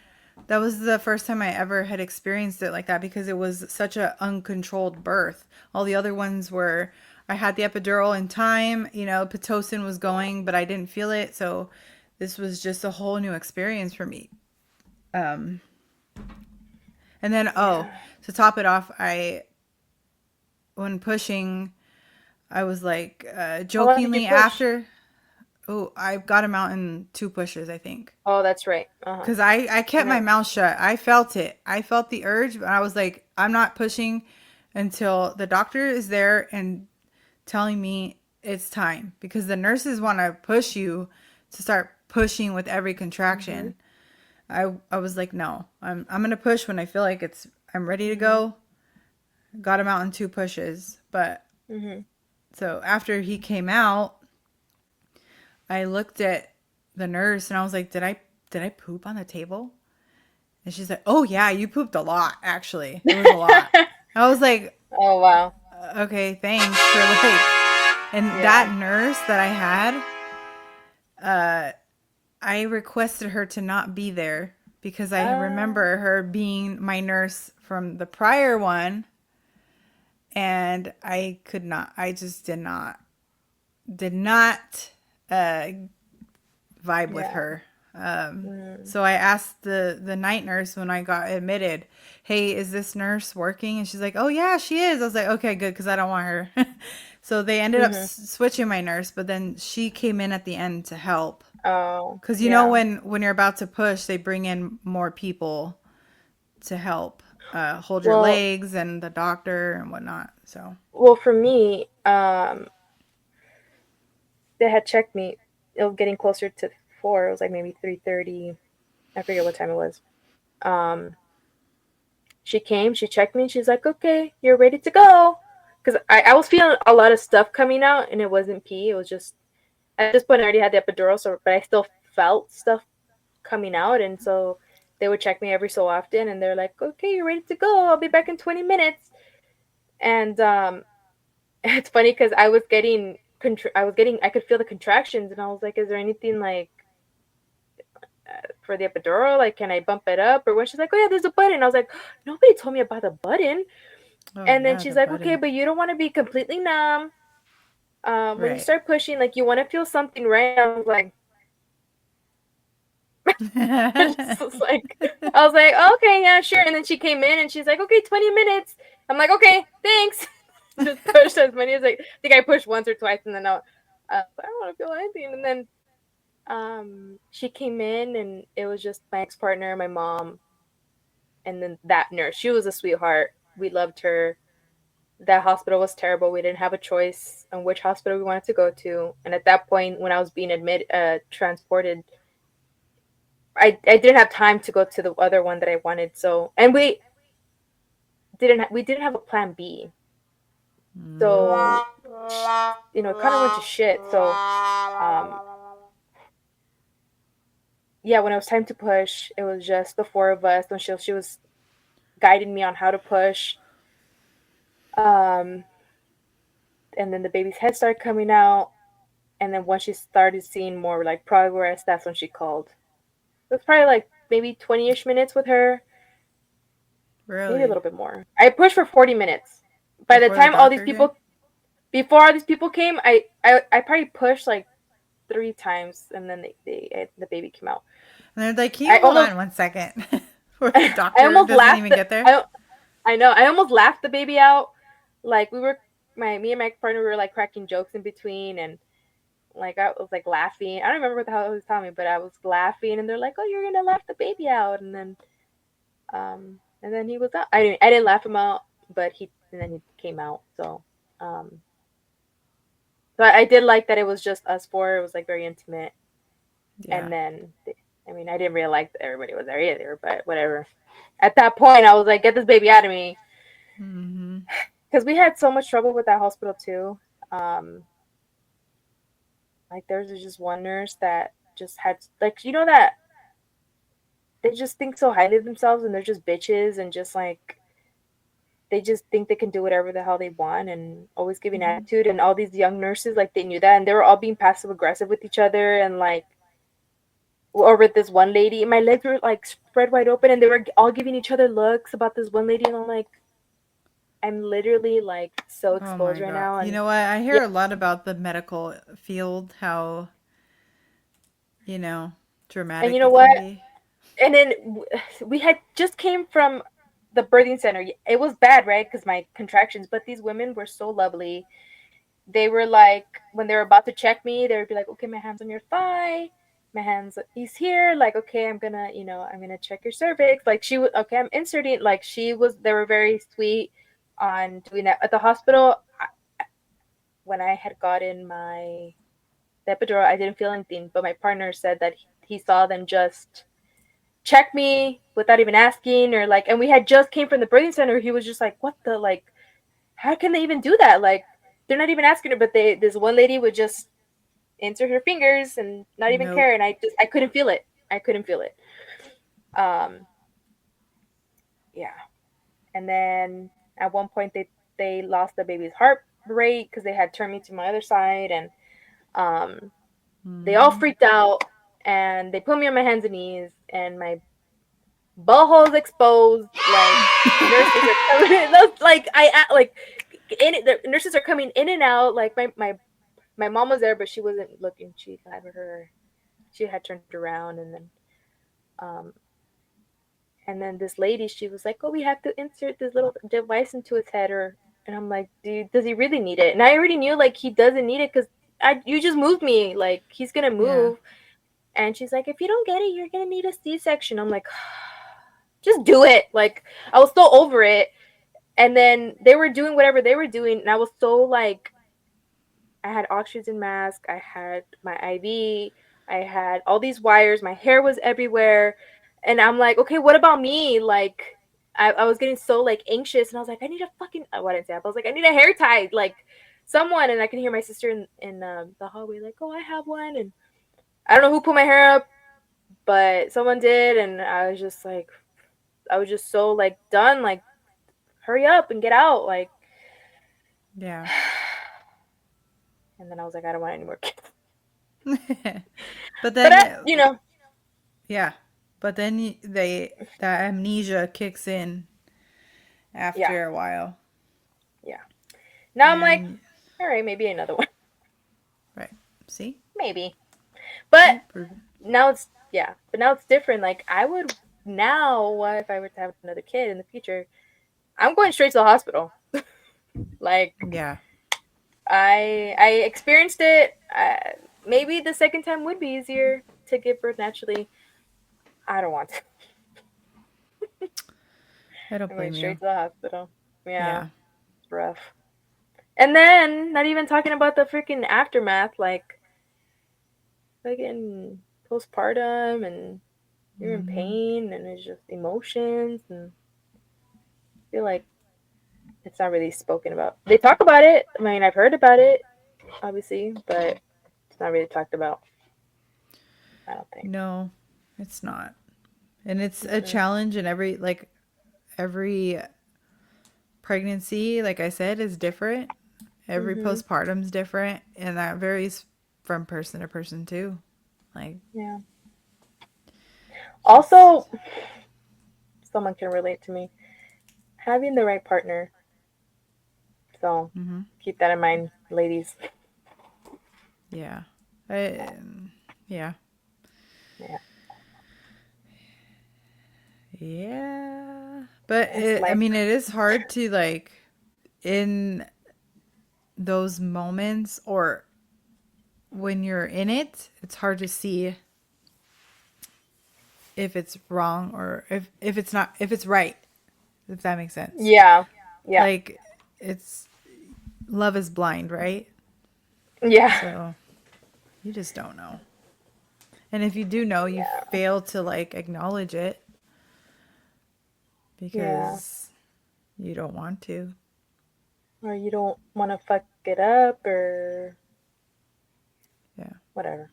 That was the first time I ever had experienced it like that because it was such a uncontrolled birth. All the other ones were I had the epidural in time, Pitocin was going, but I didn't feel it. So this was just a whole new experience for me. Um, and then Yeah. to top it off, when pushing, I was like How long did you jokingly push? after. Oh, I got him out in 2 pushes, I think. Oh, that's right. Uh huh. Because I kept And my then. mouth shut. I felt it. I felt the urge, but I was like, I'm not pushing until the doctor is there and telling me it's time. Because the nurses want to push you to start pushing with every Mhm. contraction. I was like, no, I'm gonna push when I feel like I'm ready to Mhm. go. Got him out in 2 pushes, but Mhm. so after he came out, I looked at the nurse and I was like, did I poop on the table? And she's like, "Oh yeah, you pooped a lot. Actually, it was a lot." I was like, Oh wow. "Okay, thanks for like." And that Yeah. nurse that I had, uh, I requested her to not be there because I Ah. remember her being my nurse from the prior one, and I could not. I just did not uh, vibe with Yeah. her. Mm. So I asked the night nurse when I got admitted, "Hey, is this nurse working?" And she's like, "Oh yeah, she is." I was like, "Okay, good, because I don't want her." So they ended up Mhm. switching my nurse, but then she came in at the end to help. Oh Because yeah. when you're about to push, they bring in more people to help hold your Well, legs and the doctor and whatnot. So well, for me, they had checked me. it was getting closer to 4. It was like maybe 3:30. I forget what time it was. Um, she came, she checked me, and she's like, "Okay, you're ready to go." Because I was feeling a lot of stuff coming out, and it wasn't pee. It was just at this point I already had the epidural, so but I still felt stuff coming out, and so they would check me every so often, and they're like, "Okay, you're ready to go. I'll be back in 20 minutes." And it's funny because I could feel the contractions, and I was like, "Is there anything like for the epidural? Like, can I bump it up?" Or when she's like, "Oh yeah, there's a button." I was like, "Nobody told me about the button." Oh And then yeah, she's the like, "Okay, button. but you don't want to be completely numb. When you Right. start pushing, like you want to feel something, right?" I was like, I was like, oh, "Okay, yeah, sure." And then she came in and she's like, "Okay, 20 minutes." I'm like, "Okay, thanks." Just pushed as many as I think I pushed once or twice, and then I don't want to feel anything. And then she came in, and it was just my ex partner, my mom, and then that nurse. She was a sweetheart. We loved her. That hospital was terrible. We didn't have a choice on which hospital we wanted to go to. And at that point, when I was being transported, I didn't have time to go to the other one that I wanted. So, and we didn't have a plan B. So, it kind of went to shit. So, yeah, when it was time to push, it was just the four of us. And she was guiding me on how to push. Um, and then the baby's head started coming out. And then once she started seeing more like progress, that's when she called. It was probably like maybe 20-ish minutes with her, maybe a Really? little bit more. I pushed for 40 minutes. By the Before the time doctor came? before all these people came, I probably pushed like 3 times, and then the baby came out. And they're like, "Can I you hold almost on one second?" Before the I doctor almost doesn't laughed. even get there. I know. I almost laughed the baby out. Like me and my partner were like cracking jokes in between, and like I was like laughing. I don't remember what the hell he was telling me, but I was laughing, and they're like, "Oh, you're gonna laugh the baby out," and then he was out. I didn't laugh him out, but he came out. Um, so I did like that it was just us four. It was like very intimate, Yeah. and then I mean I didn't realize that everybody was there either, but whatever. At that point, I was like, "Get this baby out of me," Mm-hmm. because we had so much trouble with that hospital too. Um, like there's just one nurse that just had like that they just think so highly of themselves, and they're just bitches, and just like they just think they can do whatever the hell they want, and always giving Mm-hmm. attitude. And all these young nurses, like they knew that, and they were all being passive aggressive with each other, and like or with this one lady, my legs were like spread wide open, and they were all giving each other looks about this one lady, and I'm like, I'm literally like so Oh exposed my right God. now. You And know what? I yeah, hear a lot about the medical field, how, you know, and you dramatic know it what? can be. And then we had just came from the birthing center. It was bad, right? Because my contractions, but these women were so lovely. They were like, when they were about to check me, they would be like, "Okay, my hand's on your thigh, my hands, he's here." Like, "Okay, I'm gonna check your cervix." Like she was, "Okay, I'm inserting." Like they were very sweet on doing that at the hospital. When I had gotten my the epidural, I didn't feel anything, but my partner said that he saw them just check me without even asking, or like, and we had just came from the birthing center. He was just like, "What the, like, how can they even do that? Like, they're not even asking her." But this one lady would just insert her fingers and not even Nope. care, and I couldn't feel it. I couldn't feel it. Um, yeah. And then at one point they lost the baby's heart rate because they had turned me to my other side, and um, they all Mm-hmm. freaked out, and they put me on my hands and knees, and my butthole's exposed. Like nurses are coming in. Like like in it, the nurses are coming in and out. Like my mom was there, but she wasn't looking. She had turned around, um and then this lady, she was like, "Oh, we have to insert this little device into his head," or and I'm like, "Dude, does he really need it?" And I already knew like he doesn't need it because you just moved me. Like he's gonna Yeah. move. And she's like, "If you don't get it, you're gonna need a C-section." I'm like, just do it. Like I was so over it. And then they were doing whatever they were doing, and I was so like, I had oxygen mask, I had my IV, I had all these wires, my hair was everywhere. And I'm like, okay, what about me? Like, I was getting so like anxious, and I was like, I need a fucking what didn't say. I was like, I need a hair tie, like someone. And I can hear my sister in the hallway, like, oh, I have one. And I don't know who put my hair up, but someone did. And I was just like, I was just so like done, like, hurry up and get out, like. Yeah. And then I was like, I don't want any more kids. But But then, yeah. But then that amnesia kicks in yeah, after a while. yeah. Now I'm like, And, all right, maybe another one, right. See? maybe. But See? Proven. now it's yeah, but now it's different. Like I would now, if I were to have another kid in the future, I'm going straight to the hospital. Like Yeah. I experienced it. Maybe the second time would be easier to give birth naturally. I don't want to. I don't I'm going blame you. straight to the hospital. Yeah, Yeah. it's rough. And then, not even talking about the freaking aftermath, like fucking postpartum, and you're in Mm-hmm. pain, and it's just emotions, and I feel like it's not really spoken about. They talk about it. I mean, I've heard about it, obviously, but it's not really talked about. I don't think. No, it's not. And it's a Mm-mm. challenge, and every pregnancy, like I said, is different. Every Mhm. postpartum's different, and that varies from person to person too. Like, Yeah. just Also, someone can relate to me. Having the right partner. So mm-hmm. keep that in mind, ladies. Yeah. I, yeah. Yeah. Yeah. But It's I life. mean, it is hard to like in those moments or when you're in it, it's hard to see if it's wrong or if it's not if it's right, if that makes sense. Yeah. Yeah. Like it's love is blind, right? Yeah. So you just don't know. And if you do know, you Yeah. fail to like acknowledge it Yeah. because you don't want to. Or you don't want to fuck it up or Yeah. whatever.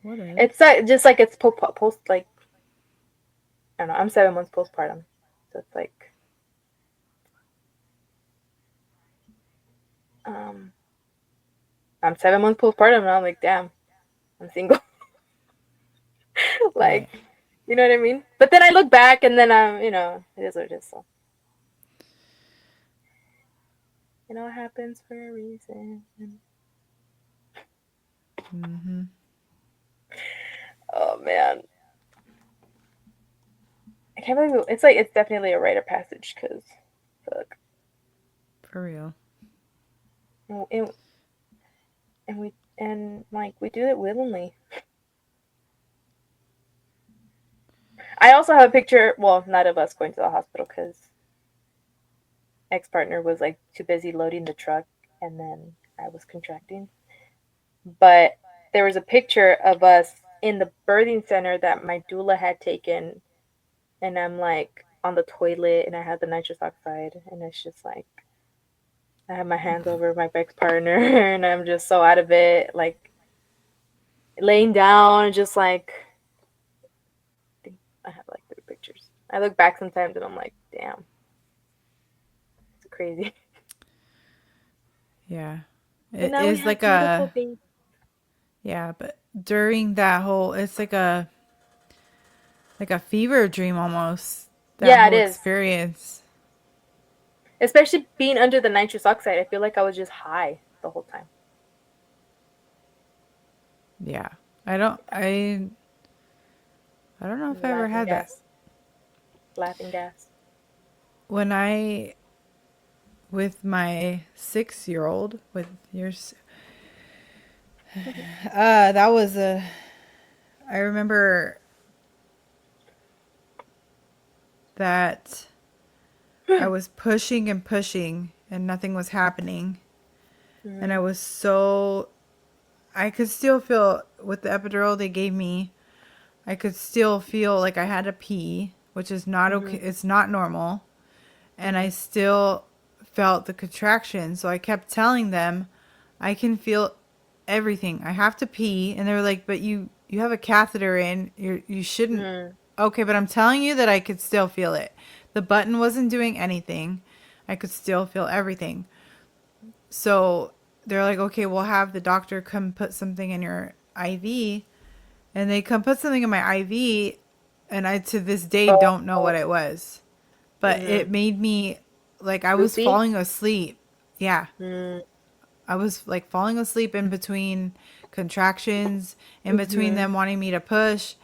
Whatever. It's just like it's post like I don't know. I'm 7 months postpartum, so it's like um I'm 7 months postpartum, and I'm like, damn, I'm single. Like, Right. you know what I mean? But then I look back, and then it is what it is. So it happens for a reason. Mm-hmm. Oh man, I can't believe it's like it's definitely a rite of passage because fuck, For real. and, and like we do it willingly. I also have a picture. Well, not of us going to the hospital because ex partner was like too busy loading the truck, and then I was contracting. But there was a picture of us in the birthing center that my doula had taken, and I'm like on the toilet, and I had the nitrous oxide, and it's just like I have my hands over my ex partner, and I'm just so out of it, like laying down, just like I have like 3 pictures. I look back sometimes, and I'm like, damn, it's crazy. Yeah. But It now we is have like beautiful a babies. yeah, but during that whole it's like a fever dream almost. That Yeah, it whole is. experience. Especially being under the nitrous oxide, I feel like I was just high the whole time. Yeah. I don't I don't know if I ever Laughing had that. gas. Laughing gas. When I with my 6-year-old with yours that was a I remember that I was pushing and pushing and nothing was happening. And I Mm-hmm. was so, I could still feel with the epidural they gave me, I could still feel like I had to pee, which is not okay. Mm-hmm. It's not normal. And Mm-hmm. I still felt the contraction. So I kept telling them, I can feel everything. I have to pee. And they were like, but you have a catheter in. You shouldn't. Mm-hmm. Okay, but I'm telling you that I could still feel it. The button wasn't doing anything. I could still feel everything. So they're like, okay, we'll have the doctor come put something in your IV. And they come put something in my IV. And I, to this day, don't know what Oh. it was. But Mm-hmm. it made me, like, I was Loopy. falling asleep. Yeah. Mm-hmm. I was like falling asleep in between contractions, in between Mm-hmm. them wanting me to push.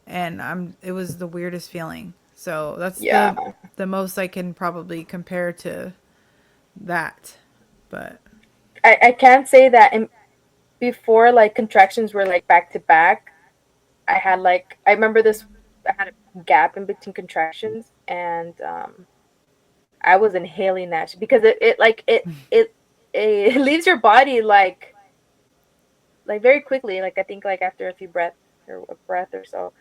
And it was the weirdest feeling. So that's Yeah. the most I can probably compare to that. But I can't say that before like contractions were like back to back. I had like I remember this. I had a gap in between contractions, and I was inhaling that because it leaves your body like very quickly. Like I think like after a few breaths or a breath or so.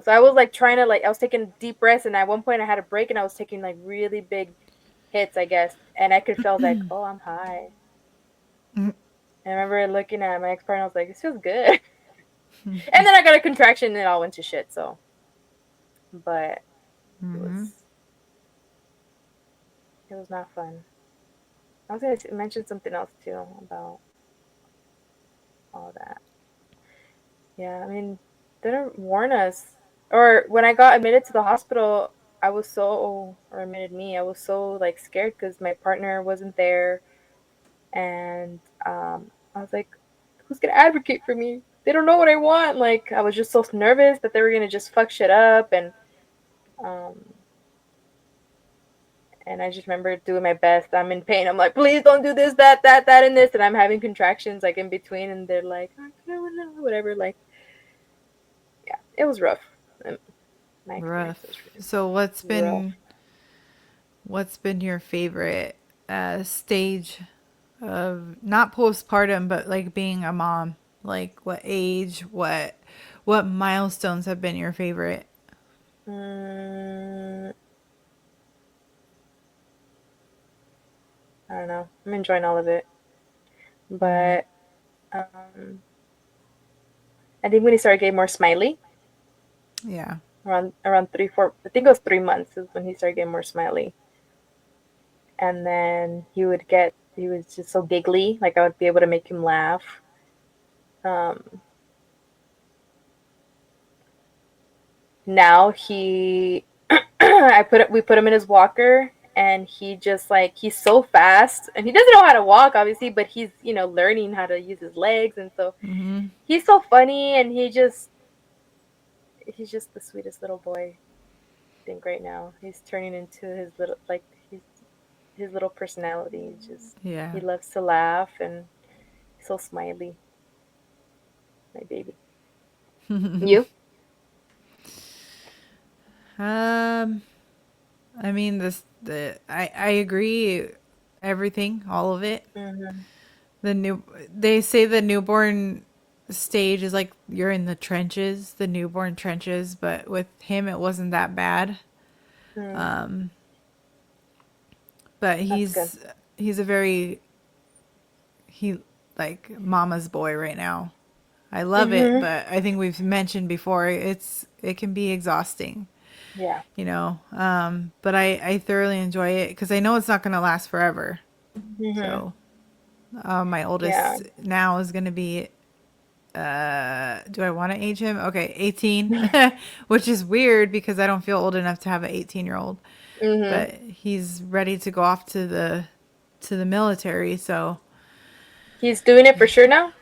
So I was like trying to like I was taking deep breaths, and at one point I had a break, and I was taking like really big hits, I guess, and I could feel like, oh, I'm high. And I remember looking at my ex partner, I was like, this feels good. And then I got a contraction, and it all went to shit. So, but it mm-hmm. was it was not fun. I was gonna mention something else too about all that. Yeah, I mean, they didn't warn us. Or when I got admitted to the hospital, I was so, or admitted me, I was so like scared because my partner wasn't there, and I was like, who's gonna advocate for me? They don't know what I want. Like, I was just so nervous that they were gonna just fuck shit up, um, and I just remember doing my best. I'm in pain. I'm like, please don't do this, that, and this, and I'm having contractions like in between, and they're like, whatever. Like, yeah, it was rough. My experience Rough. was really So rough. what's been your favorite stage of not postpartum, but like being a mom? Like what age, what milestones have been your favorite? Mm, I don't know. I'm enjoying all of it, Mm, but um, I think when he started getting more smiley, yeah. around 3, 4, I think it was 3 months is when he started getting more smiley, and then he was just so giggly, like I would be able to make him laugh. Um, Now we put him in his walker, and he just like he's so fast, and he doesn't know how to walk obviously, but he's learning how to use his legs, and so Mm-hmm. he's so funny, and he's just the sweetest little boy. I think right now he's turning into his little personality. Yeah. He loves to laugh, and he's so smiley, my baby. You? um, I mean I agree everything, all of it. Mm-hmm. The new They say the newborn stage is like you're in the trenches, the newborn trenches, but with him it wasn't that bad. Mm, Um, but that's good. he's a very he like mama's boy right now. I love it, Mm-hmm. but I think we've mentioned before it can be exhausting, Yeah. you know. But I thoroughly enjoy it because I know it's not going to last forever. Mm-hmm. So my Yeah. oldest now is going to be do I want to age him? Okay, 18, which is weird because I don't feel old enough to have an 18-year-old, Mm-hmm. but he's ready to go off to the military, so He's doing it for sure now.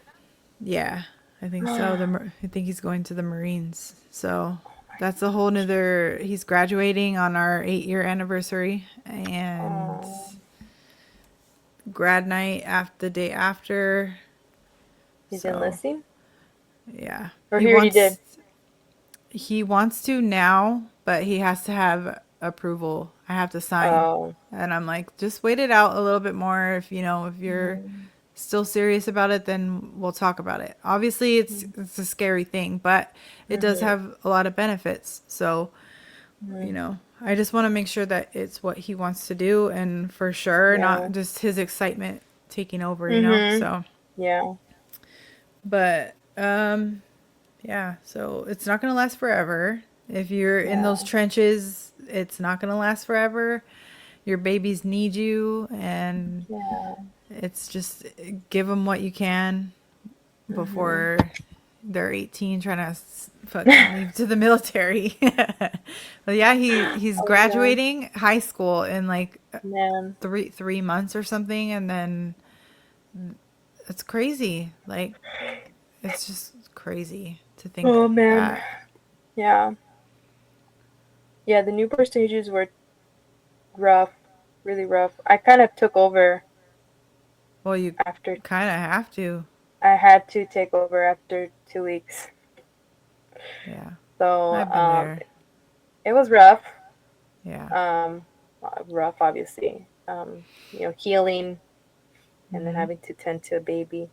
yeah, I think so. Oh I think he's going to the Marines. So my that's a whole gosh. nother. He's graduating on our 8-year anniversary and Oh, grad night after the day after. he's So enlisting, yeah, or he already did. he wants to now, but he has to have approval. I have to sign. Oh. And I'm like, just wait it out a little bit more if if you're Mm-hmm. still serious about it, then we'll talk about it. Obviously, it's a scary thing, but it does Mm-hmm. have a lot of benefits. So, Mm-hmm. I just want to make sure that it's what he wants to do, and for sure, Yeah. not just his excitement taking over. Mm-hmm. So, Yeah. but yeah, so it's not going to last forever. If you're in Yeah. those trenches, it's not going to last forever. Your babies need you, and Yeah. it's just give them what you can Mm-hmm. before they're 18 trying to fucking leave to the military. But yeah, he's Oh my god, graduating high school in like man. three months or something, and then it's crazy. Like it's just crazy to think Oh man. that. Yeah. Yeah. The newborn stages were rough, really rough. I kind of took over Well, you after. kind of have to. I had to take over after 2 weeks. Yeah, So I've been there. it was rough. Yeah. Rough, obviously. Healing and then Mhm. having to tend to a baby,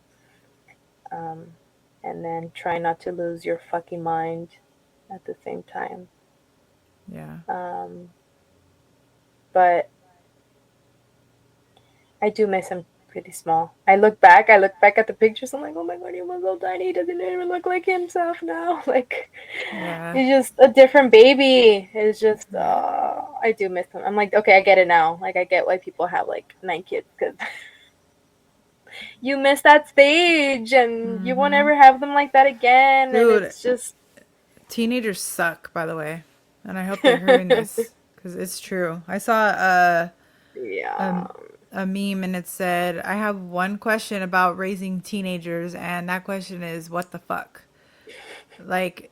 um, and then try not to lose your fucking mind at the same time. Yeah. Um, but I do miss him pretty small. I look back at the pictures. I'm like, oh my god, he was so tiny. He doesn't even look like himself now. Like, Yeah. he's just a different baby. It's just, Yeah. I do miss him. I'm like, okay, I get it now. Like, I get why people have like 9 kids because you miss that stage and you won't Mhm. ever have them like that again. And Dude, it's just, teenagers suck, by the way. And I hope they're hearing this cuz it's true. I saw a yeah. a meme and it said, "I have one question about raising teenagers and that question is what the fuck?" Like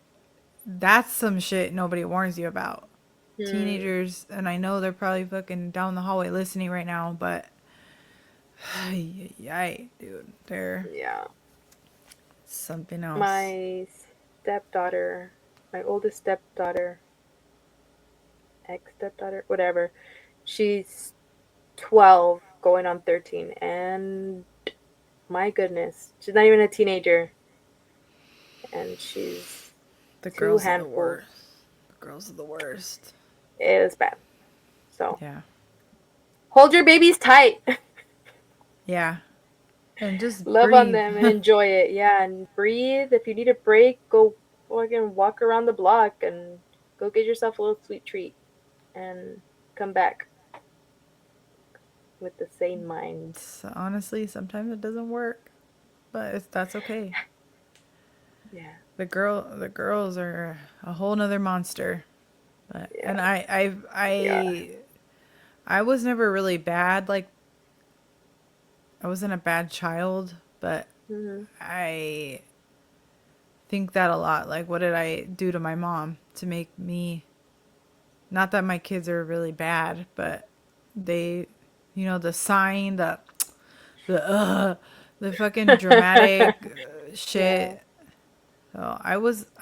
that's some shit nobody warns you about. Hmm. Teenagers, and I know they're probably fucking down the hallway listening right now, but yay, dude, they're Yeah. something else. My stepdaughter, my oldest stepdaughter, ex stepdaughter, whatever, she's 12 going on 13. And my goodness, she's not even a teenager. And she's The two girls are the handfuls. worst. The girls are the worst. It is bad. So Yeah. hold your babies tight. Yeah. And just Love on breathe. them and enjoy it. Yeah, and breathe. If you need a break, go fucking walk around the block and go get yourself a little sweet treat and come back with the sane mind. Honestly, sometimes it doesn't work, but that's okay. Yeah, The girls are a whole nother monster. But and yeah, yeah. I was never really bad. Like I wasn't a bad child, but Hmm. I think that a lot. Like, what did I do to my mom to make me? Not that my kids are really bad, but they, the sign, the the fucking dramatic Yeah, shit. So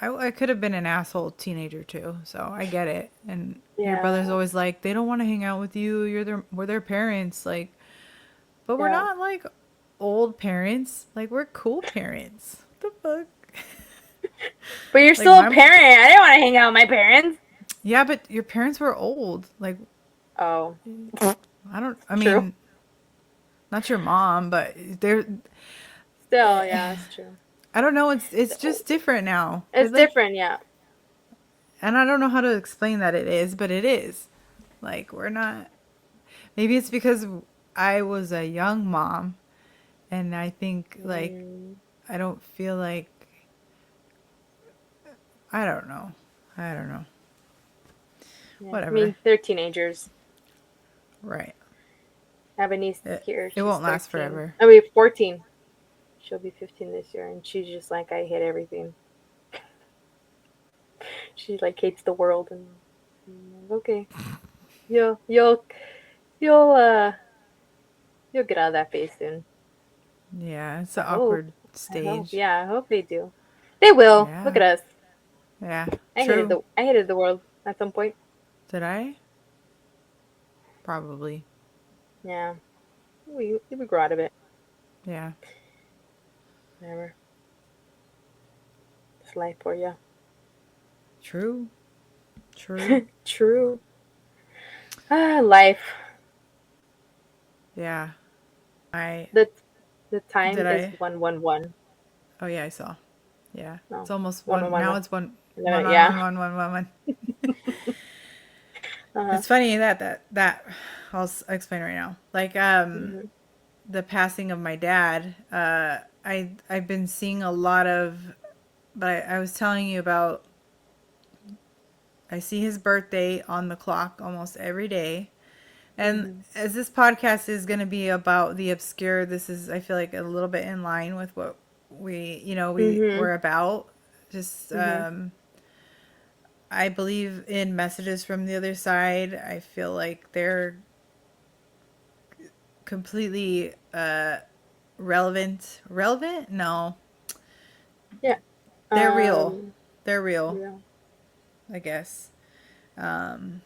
I could have been an asshole teenager too. So I get it. And your brother's yeah, always like, they don't want to hang out with you. We're their parents. Like, but we're yeah. not like old parents. Like we're cool parents. What the fuck? But you're Like still a parent. I didn't want to hang out with my parents. yeah, but your parents were old. Like Oh, I true. mean, not your mom, but they're Still, yeah, it's true. I don't know, it's just different now. They're It's like, different, yeah. and I don't know how to explain that it is, but it is. Like we're not, maybe it's because I was a young mom and I think like Mm, I don't feel like I don't know. I don't know. yeah, I Whatever. mean, they're teenagers. Right. I have a niece It, here. it She's won't last 13. forever. I mean, 14. She'll be 15 this year, and she's just like, I hate everything. She like hates the world, and okay, you'll you'll you'll you'll get out of that phase soon. Yeah, it's I an hope. awkward I hope. stage. Yeah, I hope they do. They will. Look Yeah. at us. Yeah. True. I hated the world at some point. Did I? Probably. Yeah, we grew out of it. Yeah. Whatever. It's life for you. True. True. True. Life. Yeah. I The the time did is I 111. Oh yeah, I saw. Yeah. It's No, almost one one one one now one. it's one one No, one yeah. one one one one one. Uh-huh. It's funny that explain right now. Like Mhm. the passing of my dad, I've been seeing a lot of, but I was telling you about, I see his birthday on the clock almost every day. And Mhm. as this podcast is going to be about the obscure, this is, I feel like, a little bit in line with what we Mhm. were about. Just Mhm. I believe in messages from the other side. I feel like they're completely relevant. No, Yeah. they're real. Um. They're real, Yeah. I guess. um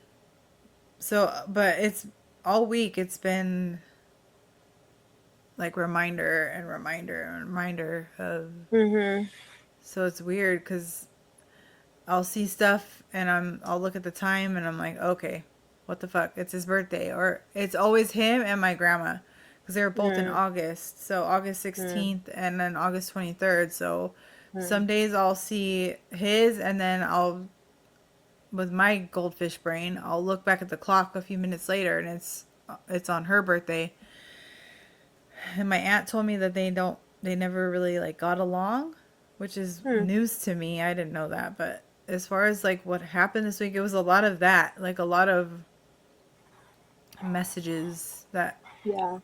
so, but it's all week, it's been like reminder and reminder and reminder of, Mhm. so it's weird because I'll see stuff and I'll look at the time and I'm like, okay, what the fuck? It's his birthday. Or it's always him and my grandma because they were both in Mhm. August. So August Mhm. 16th and then August 23rd. So Mhm. some days I'll see his and then with my goldfish brain, I'll look back at the clock a few minutes later and it's on her birthday. And my aunt told me that they never really like got along, which is Mhm. news to me. I didn't know that, but as far as like what happened this week, it was a lot of that, like a lot of messages that Yeah.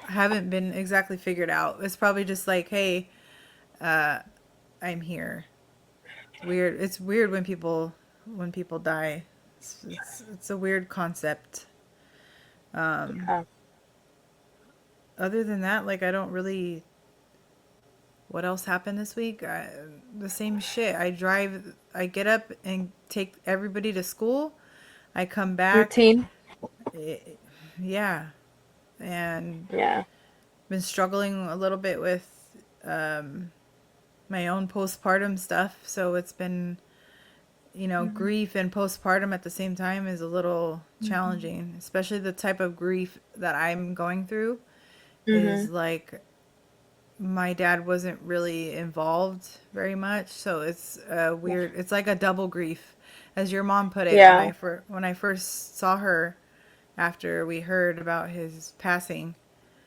haven't been exactly figured out. It's probably just like, hey, uh, I'm here. It's weird. It's weird when people die. It's a weird concept. Um, Yeah. Other than that, like I don't really. What else happened this week? The same shit. I get up and take everybody to school. I come back. Routine. eh, yeah, and Yeah. been struggling a little bit with um, my own postpartum stuff. So it's been, Mhm. grief and postpartum at the same time is a little Mhm. challenging, especially the type of grief that I'm going through is Mhm. like my dad wasn't really involved very much, so it's weird. It's like a double grief, as your mom put it Yeah. when I first saw her after we heard about his passing.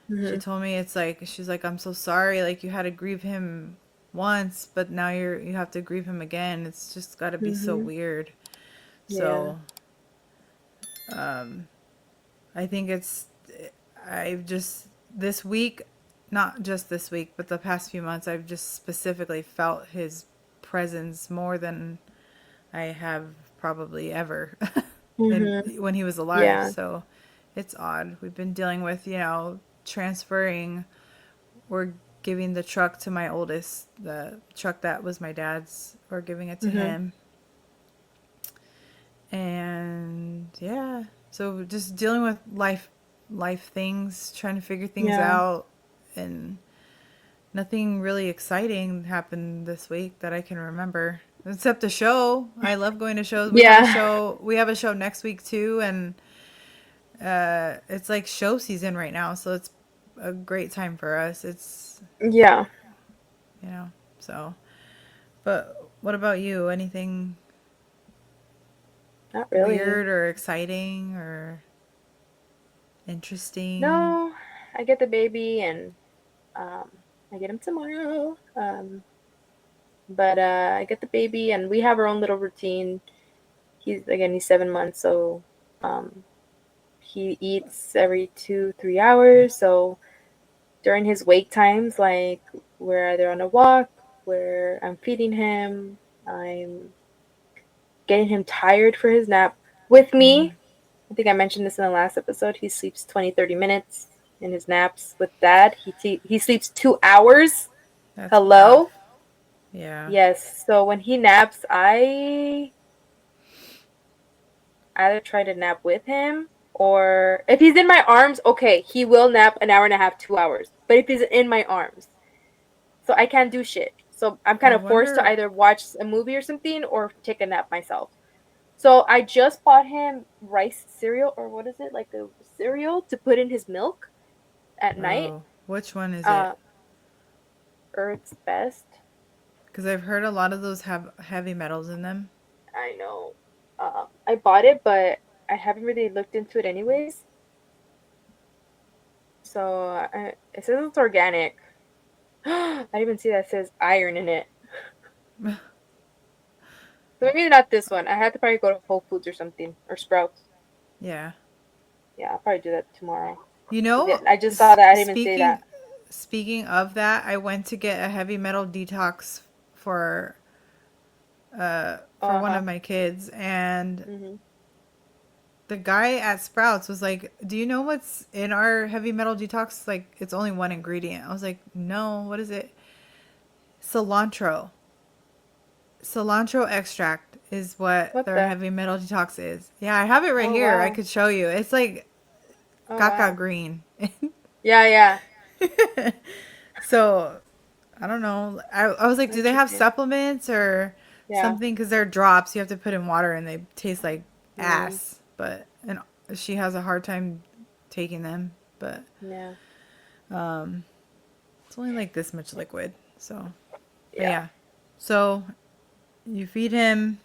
She Mhm. told me it's like she's like, I'm so sorry, like you had to grieve him once, but now you have to grieve him again. It's just got to be so Mhm. weird. Yeah. So um, I think I've just this week, not just this week, but the past few months, I've just specifically felt his presence more than I have probably ever and Mhm. when he was alive. Yeah. So it's odd. We've been dealing with, transferring, we're giving the truck to my oldest, the truck that was my dad's, we're giving it to Mhm. him. And yeah, so just dealing with life things, trying to figure things Yeah. out, and nothing really exciting happened this week that I can remember. Except a show. I love going to shows. Yeah. We have a show next week too, and it's like show season right now, so it's a great time for us. It's Yeah. you know so. But what about you? Anything Not really. weird or exciting or interesting? No, I get the baby and um I get him tomorrow. But I get the baby and we have our own little routine. He's 7 months, so um he eats every 2-3 hours. So during his wake times, like we're either on a walk, where I'm feeding him, I'm getting him tired for his nap with me. I think I mentioned this in the last episode. He sleeps 20-30 minutes in his naps with dad. He sleeps 2 hours. That's Hello? rough. Yeah. Yes. So when he naps, I either try to nap with him Or if he's in my arms, okay, he will nap an hour and a half, 2 hours. But if he's in my arms, so I can't do shit. So I'm kind I of forced to wonder. either watch a movie or something or take a nap myself. So I just bought him rice cereal, or what is it, like a cereal to put in his milk at night. Oh, which one is it? Uh, Earth's Best. Because I've heard a lot of those have heavy metals in them. I know. I bought it, but I haven't really looked into it anyways. So it says it's organic. I didn't even see that it says iron in it. So maybe not this one. I had to probably go to Whole Foods or something, or Sprouts. Yeah. Yeah, I'll probably do that tomorrow. You 'Cause know, I just saw that. I didn't even say speaking that. of that, I went to get a heavy metal detox for Uh one huh. of my kids, and Mhm. the guy at Sprouts was like, "Do you know what's in our heavy metal detox? Like, it's only one ingredient." I was like, "No, what is it?" Cilantro. Cilantro extract is what What their the? heavy metal detox is. Yeah, I have it right Oh here. I wow. could show you. It's like Oh caca wow. green. Yeah, yeah. So I don't know. I was like, do they have Interesting. supplements or Yeah. something? Because they're drops you have to put in water and they taste like Mm, ass. But and she has a hard time taking them. But yeah. um, it's only like this much liquid. So, but Yeah. yeah. So you feed him.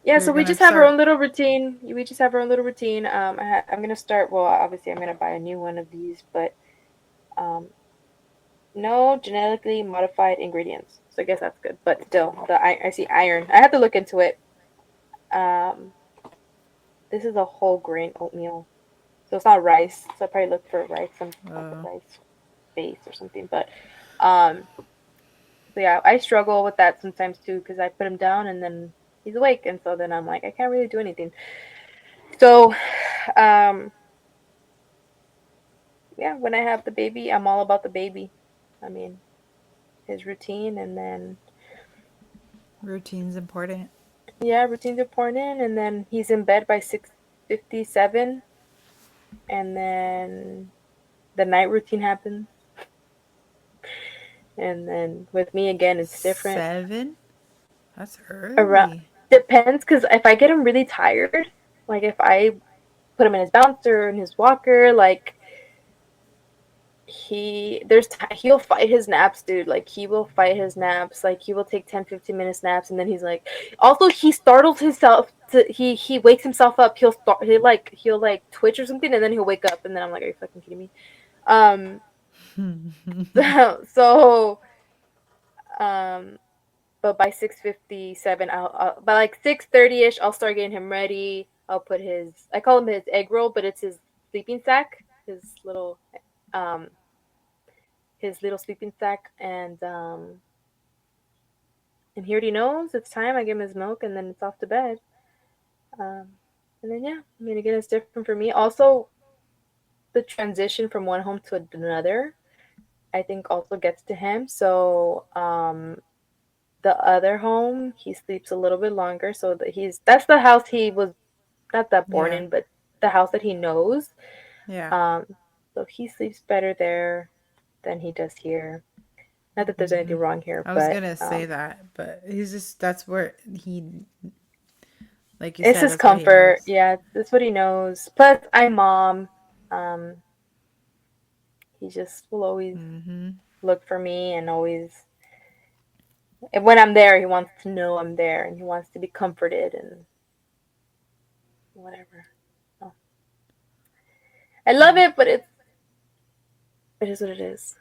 Yeah, You're so we gonna just have our start. own little routine. We just have our own little routine. I'm gonna start. Well, obviously, I'm gonna buy a new one of these, but um, no genetically modified ingredients. So I guess that's good. But still, I see iron. I have to look into it. Um, this is a whole grain oatmeal, so it's not rice. So I probably look for rice, some like a Uh, rice base or something. But um, so yeah, I struggle with that sometimes too because I put him down and then he's awake, and so then I'm like I can't really do anything. So, um, yeah, when I have the baby, I'm all about the baby. I mean, his routine, and then routine's important. yeah, routine's important, and then he's in bed by 6:57, and then the night routine happens, and then with me again, it's different. 7? That's Around early. depends, because if I get him really tired, like if I put him in his bouncer and his walker, like he'll fight his naps, dude. Like he will fight his naps. Like he will take 10-15 minutes naps, and then he's like, also he startles himself to he wakes himself up. He'll twitch or something, and then he'll wake up, and then I'm like, are you fucking kidding me? um so um but by 6:57, I'll by like 6:30ish I'll start getting him ready. I'll put I call him his egg roll, but it's sleeping sack um his little sleeping sack, and he already knows it's time. I give him his milk, and then it's off to bed. Um, and then yeah, I mean again, it's different for me. Also, the transition from one home to another, I think, also gets to him. So the other home, he sleeps a little bit longer. So that's the house he was not that born Yeah. in, but the house that he knows. Yeah. Um, so he sleeps better there than he does here. Not that there's Hmm. anything wrong here, I was but gonna say that, but he's just that's where he, like you it's said, his that's what he comfort. knows. Yeah, that's what he knows. Plus, I'm mom. Um, he just will always Hmm. look for me and always. And when I'm there, he wants to know I'm there and he wants to be comforted and whatever. So, I love Yeah. it, but it is what it is.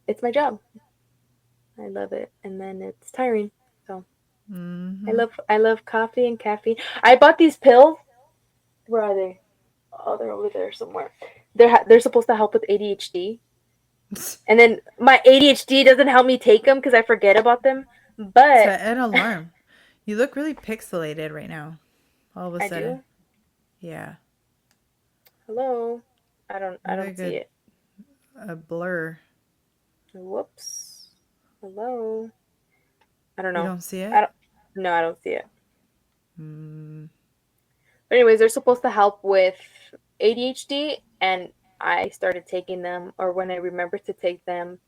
It's my job. I love it, and then it's tiring. So Hmm. I love coffee and caffeine. I bought these pills. Where are they? Oh, they're over there somewhere. They're supposed to help with ADHD. And then my ADHD doesn't help me take them because I forget about them. But Set an alarm. You look really pixelated right now. All of a I sudden. do. Yeah. Hello. You I look don't like see it. a blur. Whoops. Hello. I don't You know. don't see it? I don't. No, I don't see it. Mm. But anyways, they're supposed to help with ADHD, and I started taking them, or when I remember to take them,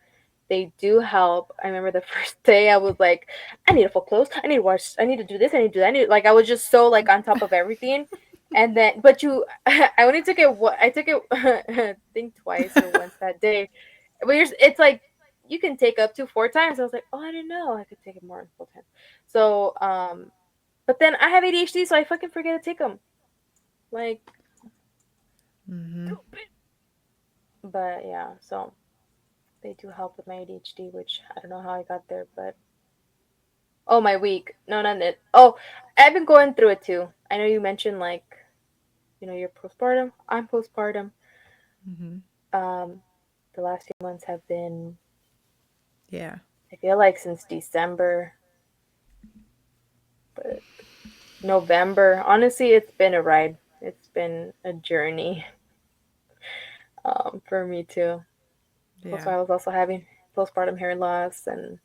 they do help. I remember the first day I was like, I need to fold clothes, I need to wash, I need to do this, I need to do that. Like I was just so like on top of everything. And then, but I only took it. What I took it, I think twice or once that day. But it's like you can take up to 4 times. I was like, oh, I didn't know I could take it more than 4 times. So, but then I have ADHD, so I fucking forget to take them. Like, Mm-hmm. but yeah, so they do help with my ADHD, which I don't know how I got there, but oh, my week. No, not it. Oh, I've been going through it too. I know you mentioned like, you're postpartum. I'm postpartum. Mm-hmm. Um, the last few months have been, Yeah. I feel like since December, but November. Honestly, it's been a ride. It's been a journey for me too. That's Yeah. why I was also having postpartum hair loss, and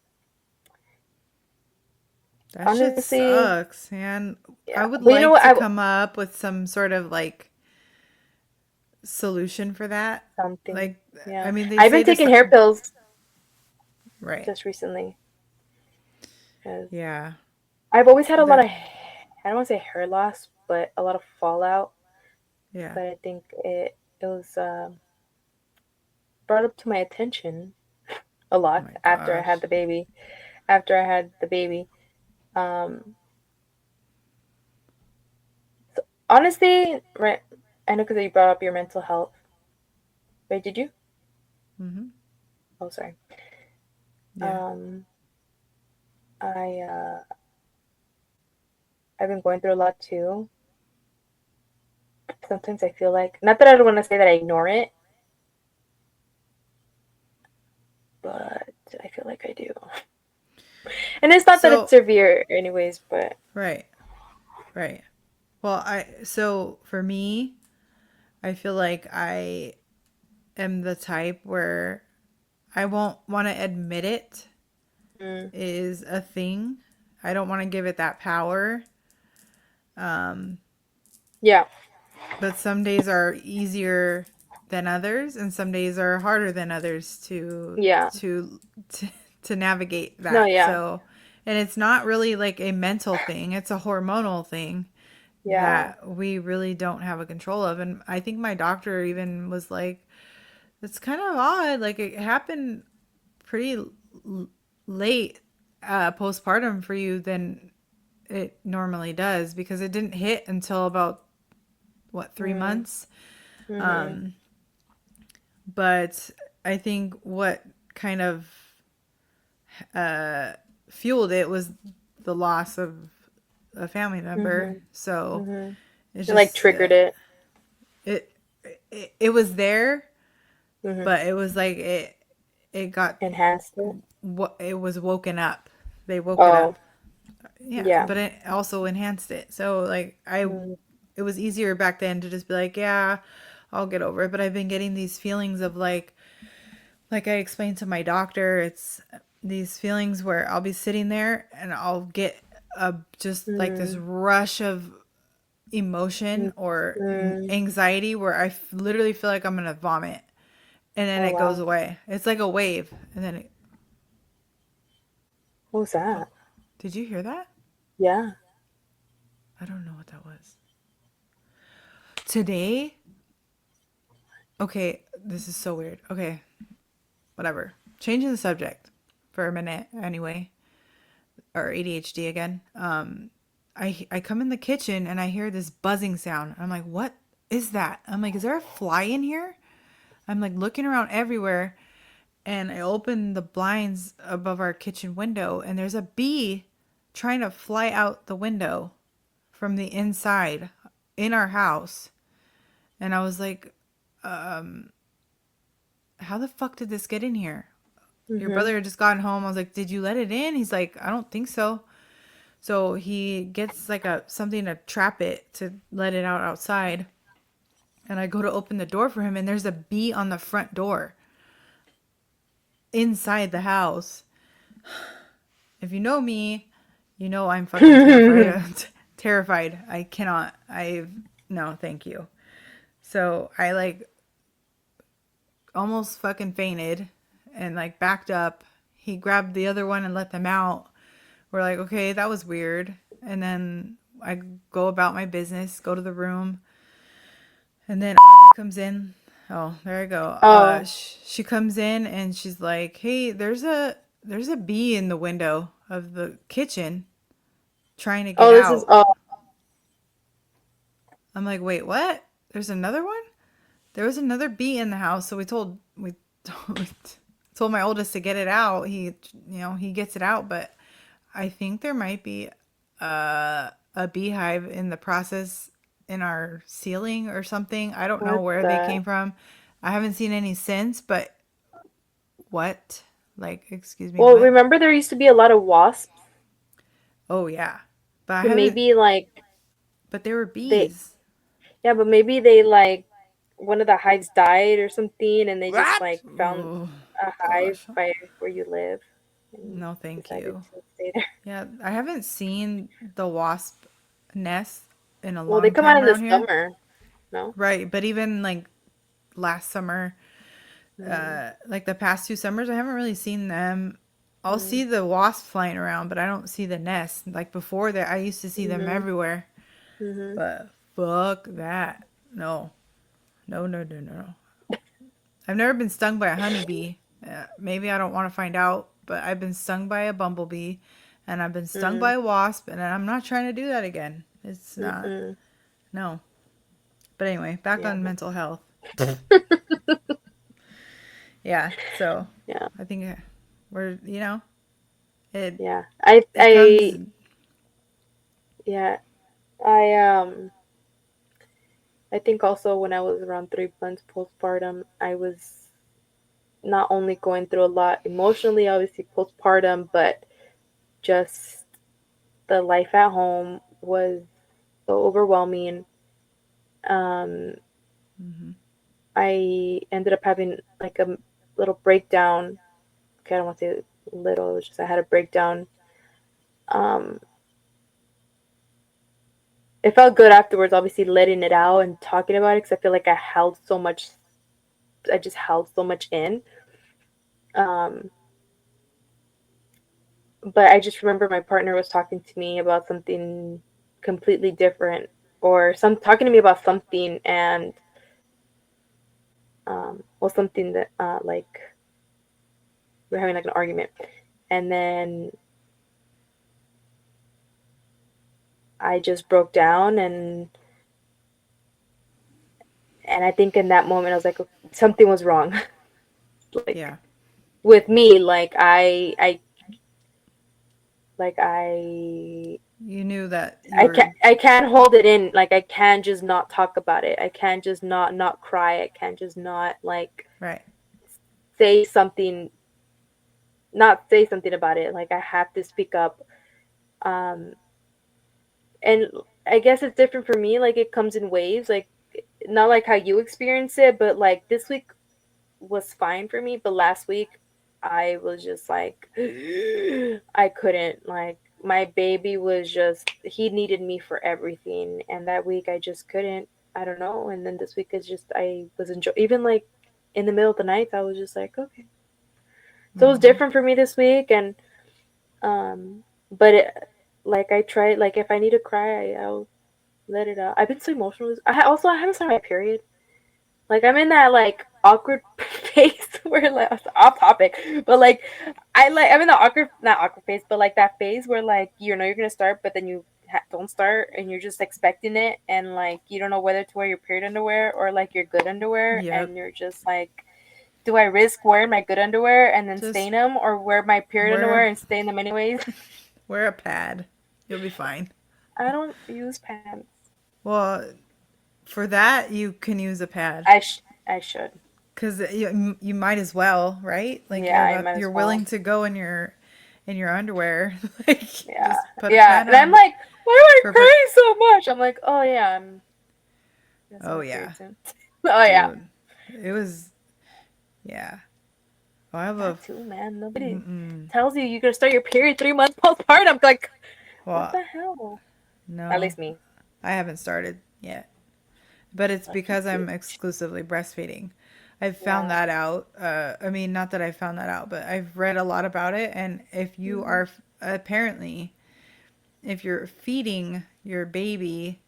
That shit honestly, sucks, man. I yeah. would But you know like what? to I come up with some sort of like solution for that. something. Like, I Yeah, mean, they I've say been this, taking hair pills right? just recently because Yeah. I've always had a lot The, of, I don't want to say hair loss, but a lot of fallout. yeah. But I think it was brought up to my attention a Oh lot my after I gosh. had the baby. After I had the baby, um, so honestly, right? I know because you brought up your mental health. Wait, did you? Mm-hmm. Oh, sorry. Yeah. Um, I've been going through a lot too. Sometimes I feel like, not that I don't want to say that I ignore it, but I feel like I do. And it's not that it's So, severe, anyways. But right. Right. Well, so for me, I feel like I am the type where I won't want to admit it mm, is a thing. I don't want to give it that power. Um, yeah, but some days are easier than others, and some days are harder than others yeah, to, to navigate no, that. yeah, So, and it's not really like a mental thing; it's a hormonal thing yeah, that we really don't have a control of. And I think my doctor even was like, "It's kind of odd. Like it happened pretty late postpartum for you than it normally does because it didn't hit until about what 3 months." mm-hmm, Um, but I think what kind of uh, fueled it was the loss of a family member. mm-hmm, So mm-hmm. it's It like just triggered it. it, it was there, Mm-hmm. but it was like it got Enhanced it. what it was woken up. They woke it Oh, up. Yeah, yeah. but it also enhanced it. So like Mm-hmm. it was easier back then to just be like, yeah, I'll get over it. But I've been getting these feelings of like I explained to my doctor, it's these feelings where I'll be sitting there and I'll get just like this rush of emotion or Mm-hmm. anxiety where literally feel like I'm gonna vomit, and then Oh it goes wow. away. It's like a wave, and then What was oh, that? did you hear that? Yeah. I don't know what that was. Today, okay, this is so weird. Okay, whatever. Changing the subject for a minute, anyway, or ADHD again. I come in the kitchen and I hear this buzzing sound. I'm like, what is that? I'm like, is there a fly in here? I'm like looking around everywhere, and I open the blinds above our kitchen window, and there's a bee trying to fly out the window from the inside in our house. And I was like, how the fuck did this get in here? Your Mm-hmm. brother had just gotten home. I was like, did you let it in? He's like, I don't think so. So he gets like a something to trap it to let it out outside. And I go to open the door for him, and there's a bee on the front door inside the house. If you know me, you know I'm fucking terrified of terrified. I cannot. No, thank you. So I like almost fucking fainted and like backed up. He grabbed the other one and let them out. We're like, okay, that was weird. And then I go about my business, go to the room, and then Audrey comes in. Oh, there I go. Oh, She comes in and she's like, "Hey, there's a bee in the window of the kitchen trying to get oh, this is out." oh, I'm like, "Wait, what? There's another one?" There was another bee in the house, so we told my oldest to get it out. He gets it out, but I think there might be a beehive in the process in our ceiling or something. I don't know what where they the? came from. I haven't seen any since, but what? Like, excuse me, Well, what? remember there used to be a lot of wasps, Oh yeah. But I so haven't maybe like but they were they, bees. yeah, but maybe they like one of the hives died or something, and they just What? like found Oh a hive gosh. by where you live and No, thank decided you. to stay there. Yeah, I haven't seen the wasp nest in a Well, they long come out time in the around here. summer, no? Right, but even like last summer, Mm, like the past 2 summers, I haven't really seen them. I'll mm, see the wasps flying around, but I don't see the nest. Like before that, I used to see them mhm, everywhere. mhm. But fuck that. No, no, no, no, no. I've never been stung by a honeybee. Maybe I don't want to find out, but I've been stung by a bumblebee and I've been stung by Mm, a wasp, and I'm not trying to do that again. It's not, mm-mm. no. But anyway, back Yeah, on mental health. Yeah, so yeah, I think we're, it yeah. it comes, Yeah, I I think also when I was around 3 months postpartum, I was not only going through a lot emotionally, obviously postpartum, but just the life at home was so overwhelming. Um, mhm, I ended up having like a little breakdown. Okay, I don't want to say little, it was just I had a breakdown. Um, it felt good afterwards, obviously letting it out and talking about it because I feel like I just held so much in. Um, but I just remember my partner was talking to me about something completely different, or some talking to me about something, and well, something that like we're having like an argument, and then I just broke down, and I think in that moment I was like something was wrong, like yeah, with me, like I you knew that you can't, were I can't hold it in, like I can't just not talk about it, I can't just not cry, I can't just not like right. say something, not say something about it, like I have to speak up. um and I guess it's different for me, like it comes in waves, like not like how you experience it, but like this week was fine for me, but last week I was just like I couldn't, like my baby was just, he needed me for everything, and that week I just couldn't, I don't know, and then this week is just I was enjoy, even like in the middle of the night I was just like okay. So it was Mhm. different for me this week, and but it, like I tried, like if I need to cry, I'll let it out. I've been so emotional. I haven't started my period. Like I'm in that like awkward phase where like off topic, but like I'm in the awkward, not awkward phase, but like that phase where like you know you're gonna start, but then you don't start, and you're just expecting it, and like you don't know whether to wear your period underwear or like your good underwear, Yep. and you're just like, do I risk wearing my good underwear and then Just stain them, or wear my period underwear wear and stain them anyways? wear a pad. You'll be fine. I don't use pants. Well, for that you can use a pad. I should. Cause you might as well, right? Like Yeah, I might you're as well. willing to go in your underwear. Like Yeah, just put a yeah. pad And I'm on like, why am I for crying so much? I'm like, oh yeah, I'm gonna start oh my yeah, period soon. Oh yeah, dude. It was yeah. Oh, I have a that too, man. Nobody mm-mm. tells you you're gonna start your period 3 months postpartum. Like, what Well, the hell? At No, least me. I haven't started yet. But it's Lucky because I'm kid. exclusively breastfeeding. I've found Yeah. that out. I mean, not that I found that out, but I've read a lot about it. And if you Hmm. are, apparently, if you're feeding your baby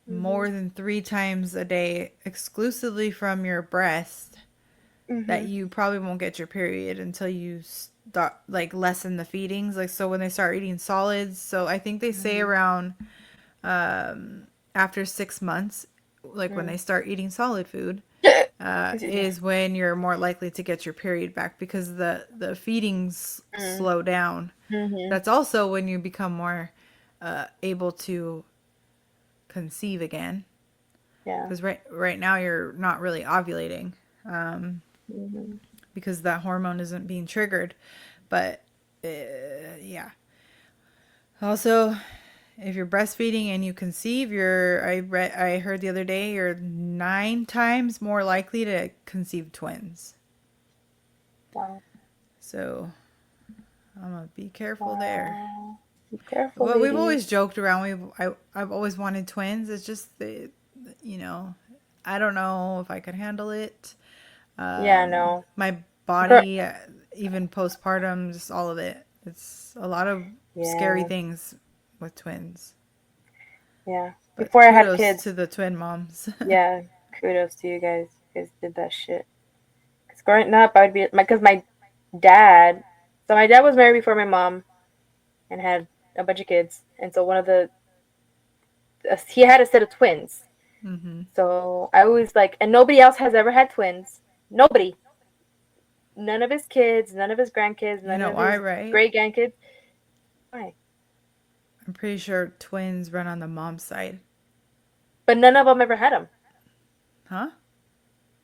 Hmm. more than 3 times a day exclusively from your breast, that Hmm. you probably won't get your period until you start, like, lessen the feedings. Like, so when they start eating solids, so I think they say Hmm. around after 6 months, like when they Mm. start eating solid food, Excuse me. is when you're more likely to get your period back because the feedings Mm. slow down. Hmm. That's also when you become more able to conceive again. Yeah. Because right now you're not really ovulating Hmm. because that hormone isn't being triggered. But yeah. Also, if you're breastfeeding and you conceive, I heard the other day you're 9 times more likely to conceive twins. Wow. So I'm gonna be careful there. Wow. Be careful, Well, we've ladies. always joked around. I've always wanted twins. It's just you know, I don't know if I could handle it. Yeah, no. My Girl. body, even postpartum, just all of it. It's a lot of scary Yeah. things with twins. Yeah. But Before I had kudos kids, to the twin moms. yeah, kudos to you guys. You guys did that shit. Cause growing up, I would be because my dad. So my dad was married before my mom and had a bunch of kids, and so one of the he had a set of twins. Hmm. So I always like, and nobody else has ever had twins. Nobody. None of his kids, none of his grandkids, You none know of why, his right? great grandkids. Why? I'm pretty sure twins run on the mom's side. But none of them ever had them. Huh?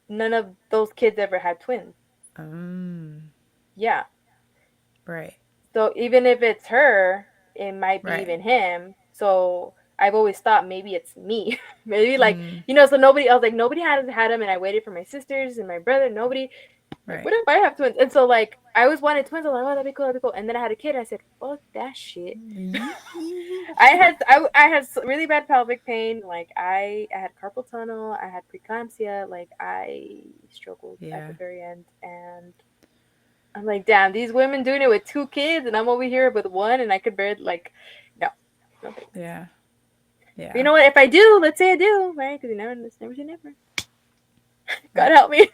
None of those kids ever had twins. Um, Yeah. right. So even if it's her, it might be Right. even him. So I've always thought maybe it's me. Maybe like, Mm, so nobody else, like nobody had them, and I waited for my sisters and my brother. Nobody, like, what right. if I have twins? And so like I always wanted twins. I'm like, oh, that'd be cool, that'd be cool. And then I had a kid, and I said, fuck that shit. I had really bad pelvic pain. Like I had carpal tunnel. I had preeclampsia. Like I struggled at the Yeah. very end, and I'm like, damn, these women doing it with 2 kids, and I'm over here with one, and I could barely like, no, no thanks. Yeah. But you Yeah. know what? If I do, let's say I do, right? Because it's never say never. God Right. help me.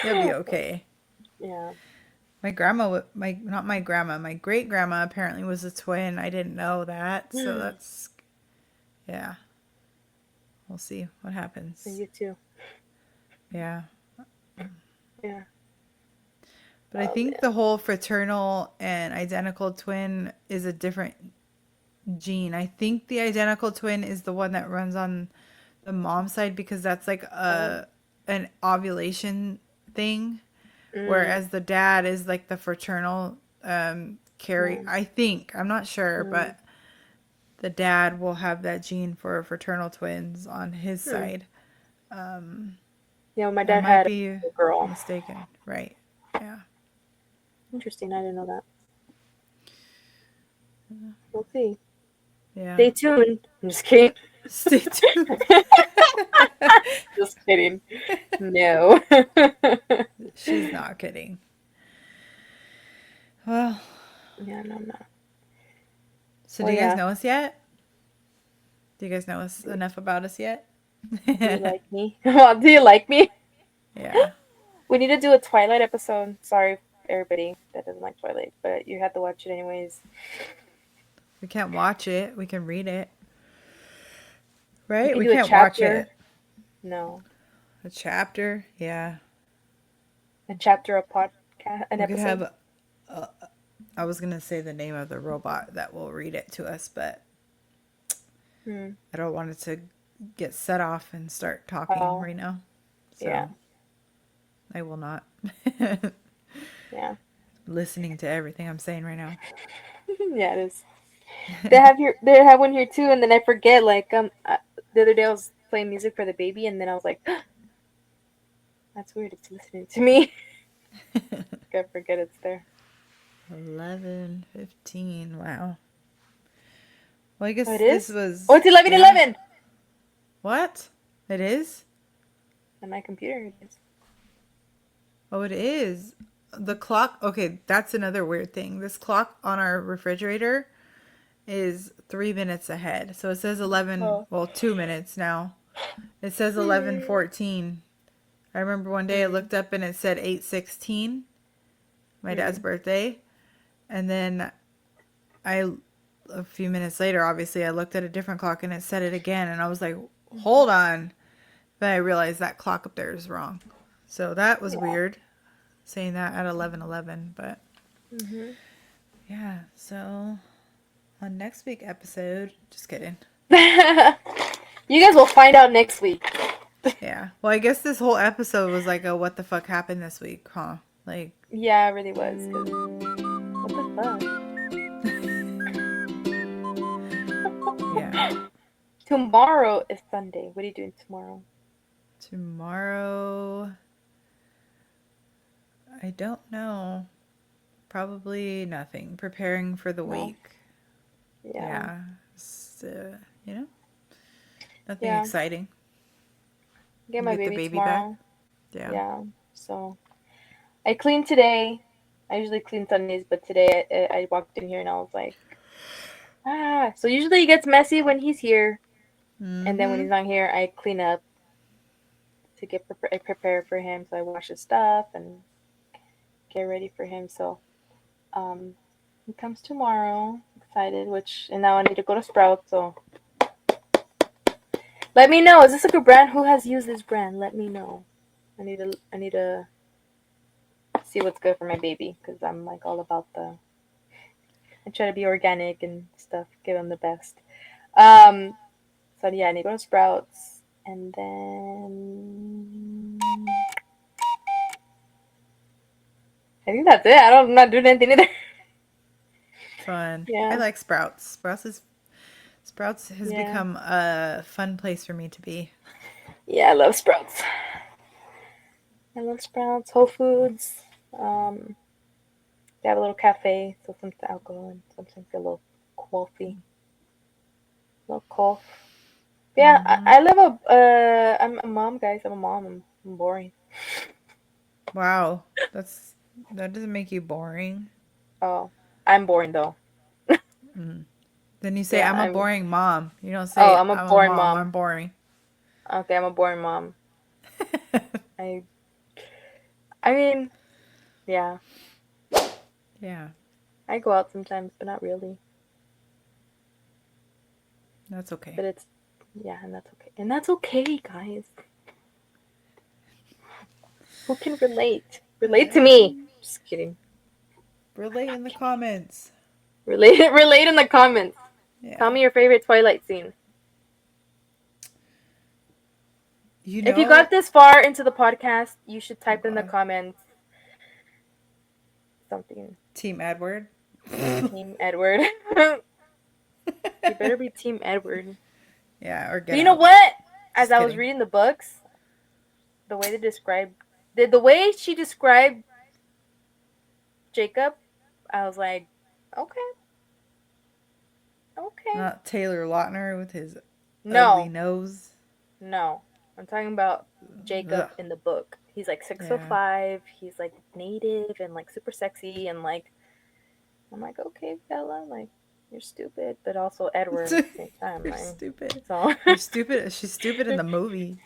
You'll be okay. Yeah. My grandma, my not my grandma, my great grandma apparently was a twin. I didn't know that, so that's yeah. We'll see what happens. You too. Yeah, Yeah. but I Oh think the man. whole fraternal and identical twin is a different gene. I think the identical twin is the one that runs on the mom side because that's like Oh. a an ovulation thing, Mm, whereas the dad is like the fraternal carry. mm, I think I'm not sure, mm. but the dad will have that gene for fraternal twins on his Hmm. side. Um, My I dad might had be a girl. mistaken. Right. Yeah. Interesting. I didn't know that. We'll see. Yeah. Stay tuned. I'm just kidding. Stay tuned. Just kidding. No. She's not kidding. Well, Yeah, no, no. so do Well, you guys yeah. know us yet? Do you guys know us Do, enough about us yet? do you like me? Well, do you like me? Yeah. We need to do a Twilight episode. Sorry, everybody that doesn't like Twilight, but you have to watch it anyways. We can't watch it. We can read it. We Right? can We do a can't watch chapter. it. No, A chapter? Yeah. a chapter, a podcast, an We could episode. have I was going to say the name of the robot that will read it to us, but Hmm. I don't want it to get set off and start talking Oh, right now. yeah, So I will not. yeah, Listening to everything I'm saying right now. yeah. It is. They have one here too, and then I forget. Like the other day I was playing music for the baby, and then I was like, "That's weird. It's listening to me." I forget it's there. 11:15. Wow. Well, I Oh, guess it this is? Oh, was, it's 11 yeah. 11. What? It is? On my computer, it is. Oh, it is. The clock, okay, that's another weird thing. This clock on our refrigerator is 3 minutes ahead. So it says 11, Oh. well, 2 minutes now. It says 11:14. I remember one day I Mm, looked up and it said 8:16, my dad's mm. birthday. And then I, a few minutes later, obviously, I looked at a different clock and it said it again. And I was like, hold on. Then I realized that clock up there is wrong. So that was Yeah. weird, saying that at 11:11. But Mm-hmm. yeah, so on next week episode, just kidding. You guys will find out next week. Yeah. Well, I guess this whole episode was like a what the fuck happened this week, huh? Like, Yeah, it really was. 'Cause what the fuck? yeah. Tomorrow is Sunday. What are you doing tomorrow? Tomorrow, I don't know. Probably nothing. Preparing for the No. week. Yeah. Yeah. So, nothing Yeah. exciting. Get You my get the baby baby back? tomorrow. Yeah. Yeah. So I cleaned today. I usually clean Sundays, but today I walked in here and I was like, ah. So usually it gets messy when he's here, and then when Mm-hmm. he's not here, I clean up to I prepare for him. So I wash his stuff and get ready for him. So um, he comes tomorrow. Excited. And now I need to go to Sprouts. So let me know. Is this a good brand? Who has used this brand? Let me know. I need to see what's good for my baby because I'm like all about the. I try to be organic and stuff. Give him the best. Um. So yeah, I need to go to Sprouts, and then I think that's it. I'm not doing anything either. Fun. I Yeah. like Sprouts. Sprouts has Yeah. become a fun place for me to be. Yeah. I love Sprouts. I love Sprouts. Whole Foods. Um. They have a little cafe, so sometimes I'll go and sometimes get a little coffee, little cough. Yeah, Mm-hmm. I live I'm a mom, guys. I'm a mom. I'm boring. Wow. That doesn't make you boring. Oh, I'm boring though. Mm. Then you say, Yeah, I'm a I'm. boring mom. You don't Oh, say, I'm a I'm a boring mom, mom. I'm boring. Okay, I'm a boring mom. I. I mean, yeah. Yeah, I go out sometimes, but not really. that's okay. But it's yeah, and that's okay. And that's okay, guys. Who can relate? Relate to me. Just kidding. Relate in the comments. Relate in the comments. Tell Yeah. me your favorite Twilight scene. You If you got know, this far into the podcast, you should oh type in the God, comments something. Team Edward. Team Edward. You better be Team Edward. Yeah, or But get you know out. what? As Just I was kidding. reading the books, the way they described the way she described Jacob, I was like, okay, okay. Not Taylor Lautner with his ugly No, nose. no. I'm talking about Jacob Ugh. in the book. He's like six foot Yeah. five. He's like native and like super sexy and like I'm like, okay, Bella, like you're stupid, but also Edward at the same time. You're Like, stupid. so You're stupid. She's stupid in the movie.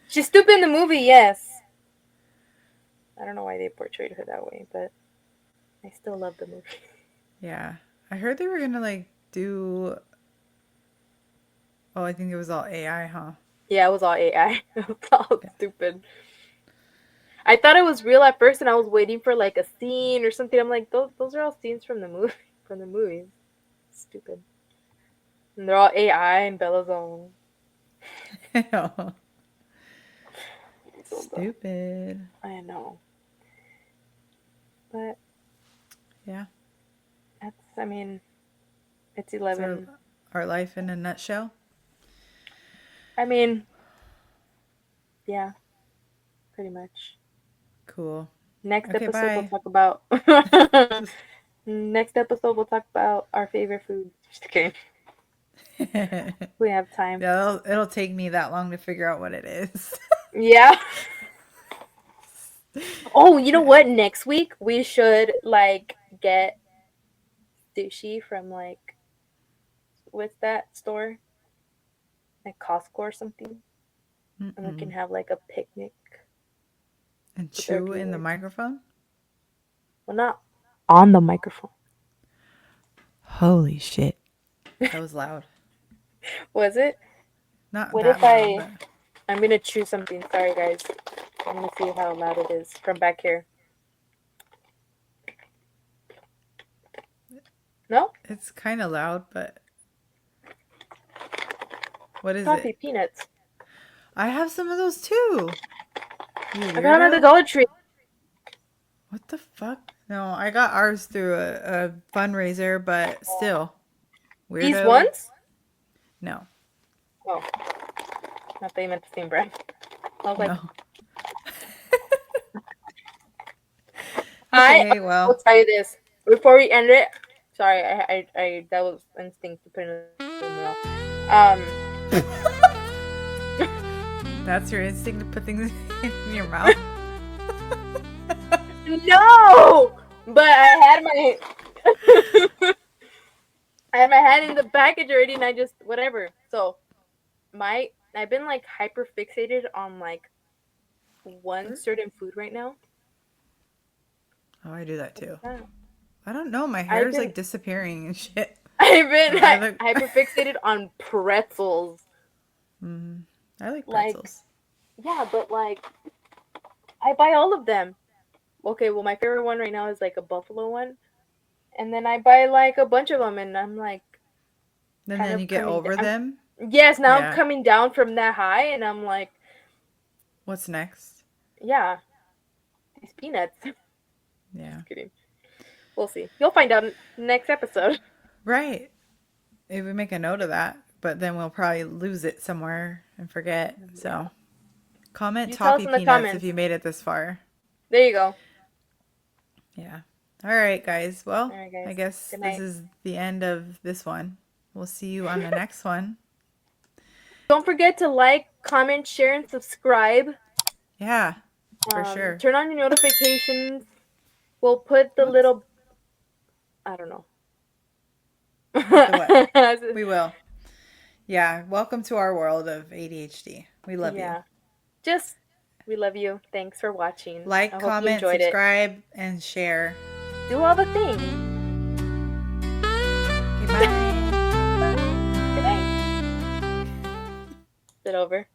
she's stupid in the movie, yes. I don't know why they portrayed her that way, but I still love the movie. Yeah. I heard they were gonna like do. Oh, I think it was all AI, huh? Yeah, it was all AI. It was all stupid. I thought it was real at first, and I was waiting for like a scene or something. I'm like, those are all scenes from the movie, from the movies. Stupid. And they're all AI, and Bella's all I know. so dumb. Stupid. I know, but Yeah. that's. I mean, it's It's 11. our life in a nutshell. I mean, yeah, pretty much. Cool. Next Okay, episode, we'll bye. talk about. Next episode, we'll talk about our favorite foods. Just kidding. We have time. Yeah, it'll take me that long to figure out what it is. Yeah. Oh, you know what? Next week we should like get sushi from like what's that store? Like Costco or something. And we can Mm-mm. have like a picnic And with our chew in the viewers. microphone? Well, not on the microphone. Holy shit. That was loud. Was it? Not What that if loud, but I'm gonna choose something. Sorry, guys. I'm gonna see how loud it is from back here. No? it's kind of loud, but what is Coffee, it? peanuts. I have some of those too. You I got them at the weirdo. Dollar Tree. What the fuck? No, I got ours through a fundraiser, but still. These Weirdo. ones? No. Oh, not they meant the same brand. I was like, No. I Okay, will well. tell you this before we end it. Sorry, I that was instinct to put in the mouth. That's your instinct to put things in your mouth. No, but I had my hand in the package already, and I just whatever. So I've been like hyper fixated on like one certain food right now. Oh, I do that What's too. that? I don't know. My hair I've is been like disappearing and shit. I've been I look. hyper fixated on pretzels. Mm, I like Like pretzels. yeah, but like I buy all of them. Okay, well my favorite one right now is like a buffalo one, and then I buy like a bunch of them, and I'm like And kind then you of get coming over down. them. Yes, now I'm Yeah. coming down from that high, and I'm like, What's next? yeah, these peanuts. Yeah. Just kidding. We'll see. You'll find out next episode. Right. If we make a note of that, but then we'll probably lose it somewhere and forget. Yeah. So comment You tell us toffee in the peanuts if comments. you made it this far. There you go. Yeah. All right, guys. Well, All right, I guys. guess Good this night. is the end of this one. We'll see you on the next one. Don't forget to like, comment, share, and subscribe. Yeah, for sure. Turn on your notifications. We'll put the Whoops. little. I don't know. Put the what? We will. Yeah. Welcome to our world of ADHD. We love you. Yeah. Just, we love you. Thanks for watching. Like, I hope you comment, enjoyed it. subscribe, and share. Do all the things. Okay, bye. Good night. Is it over?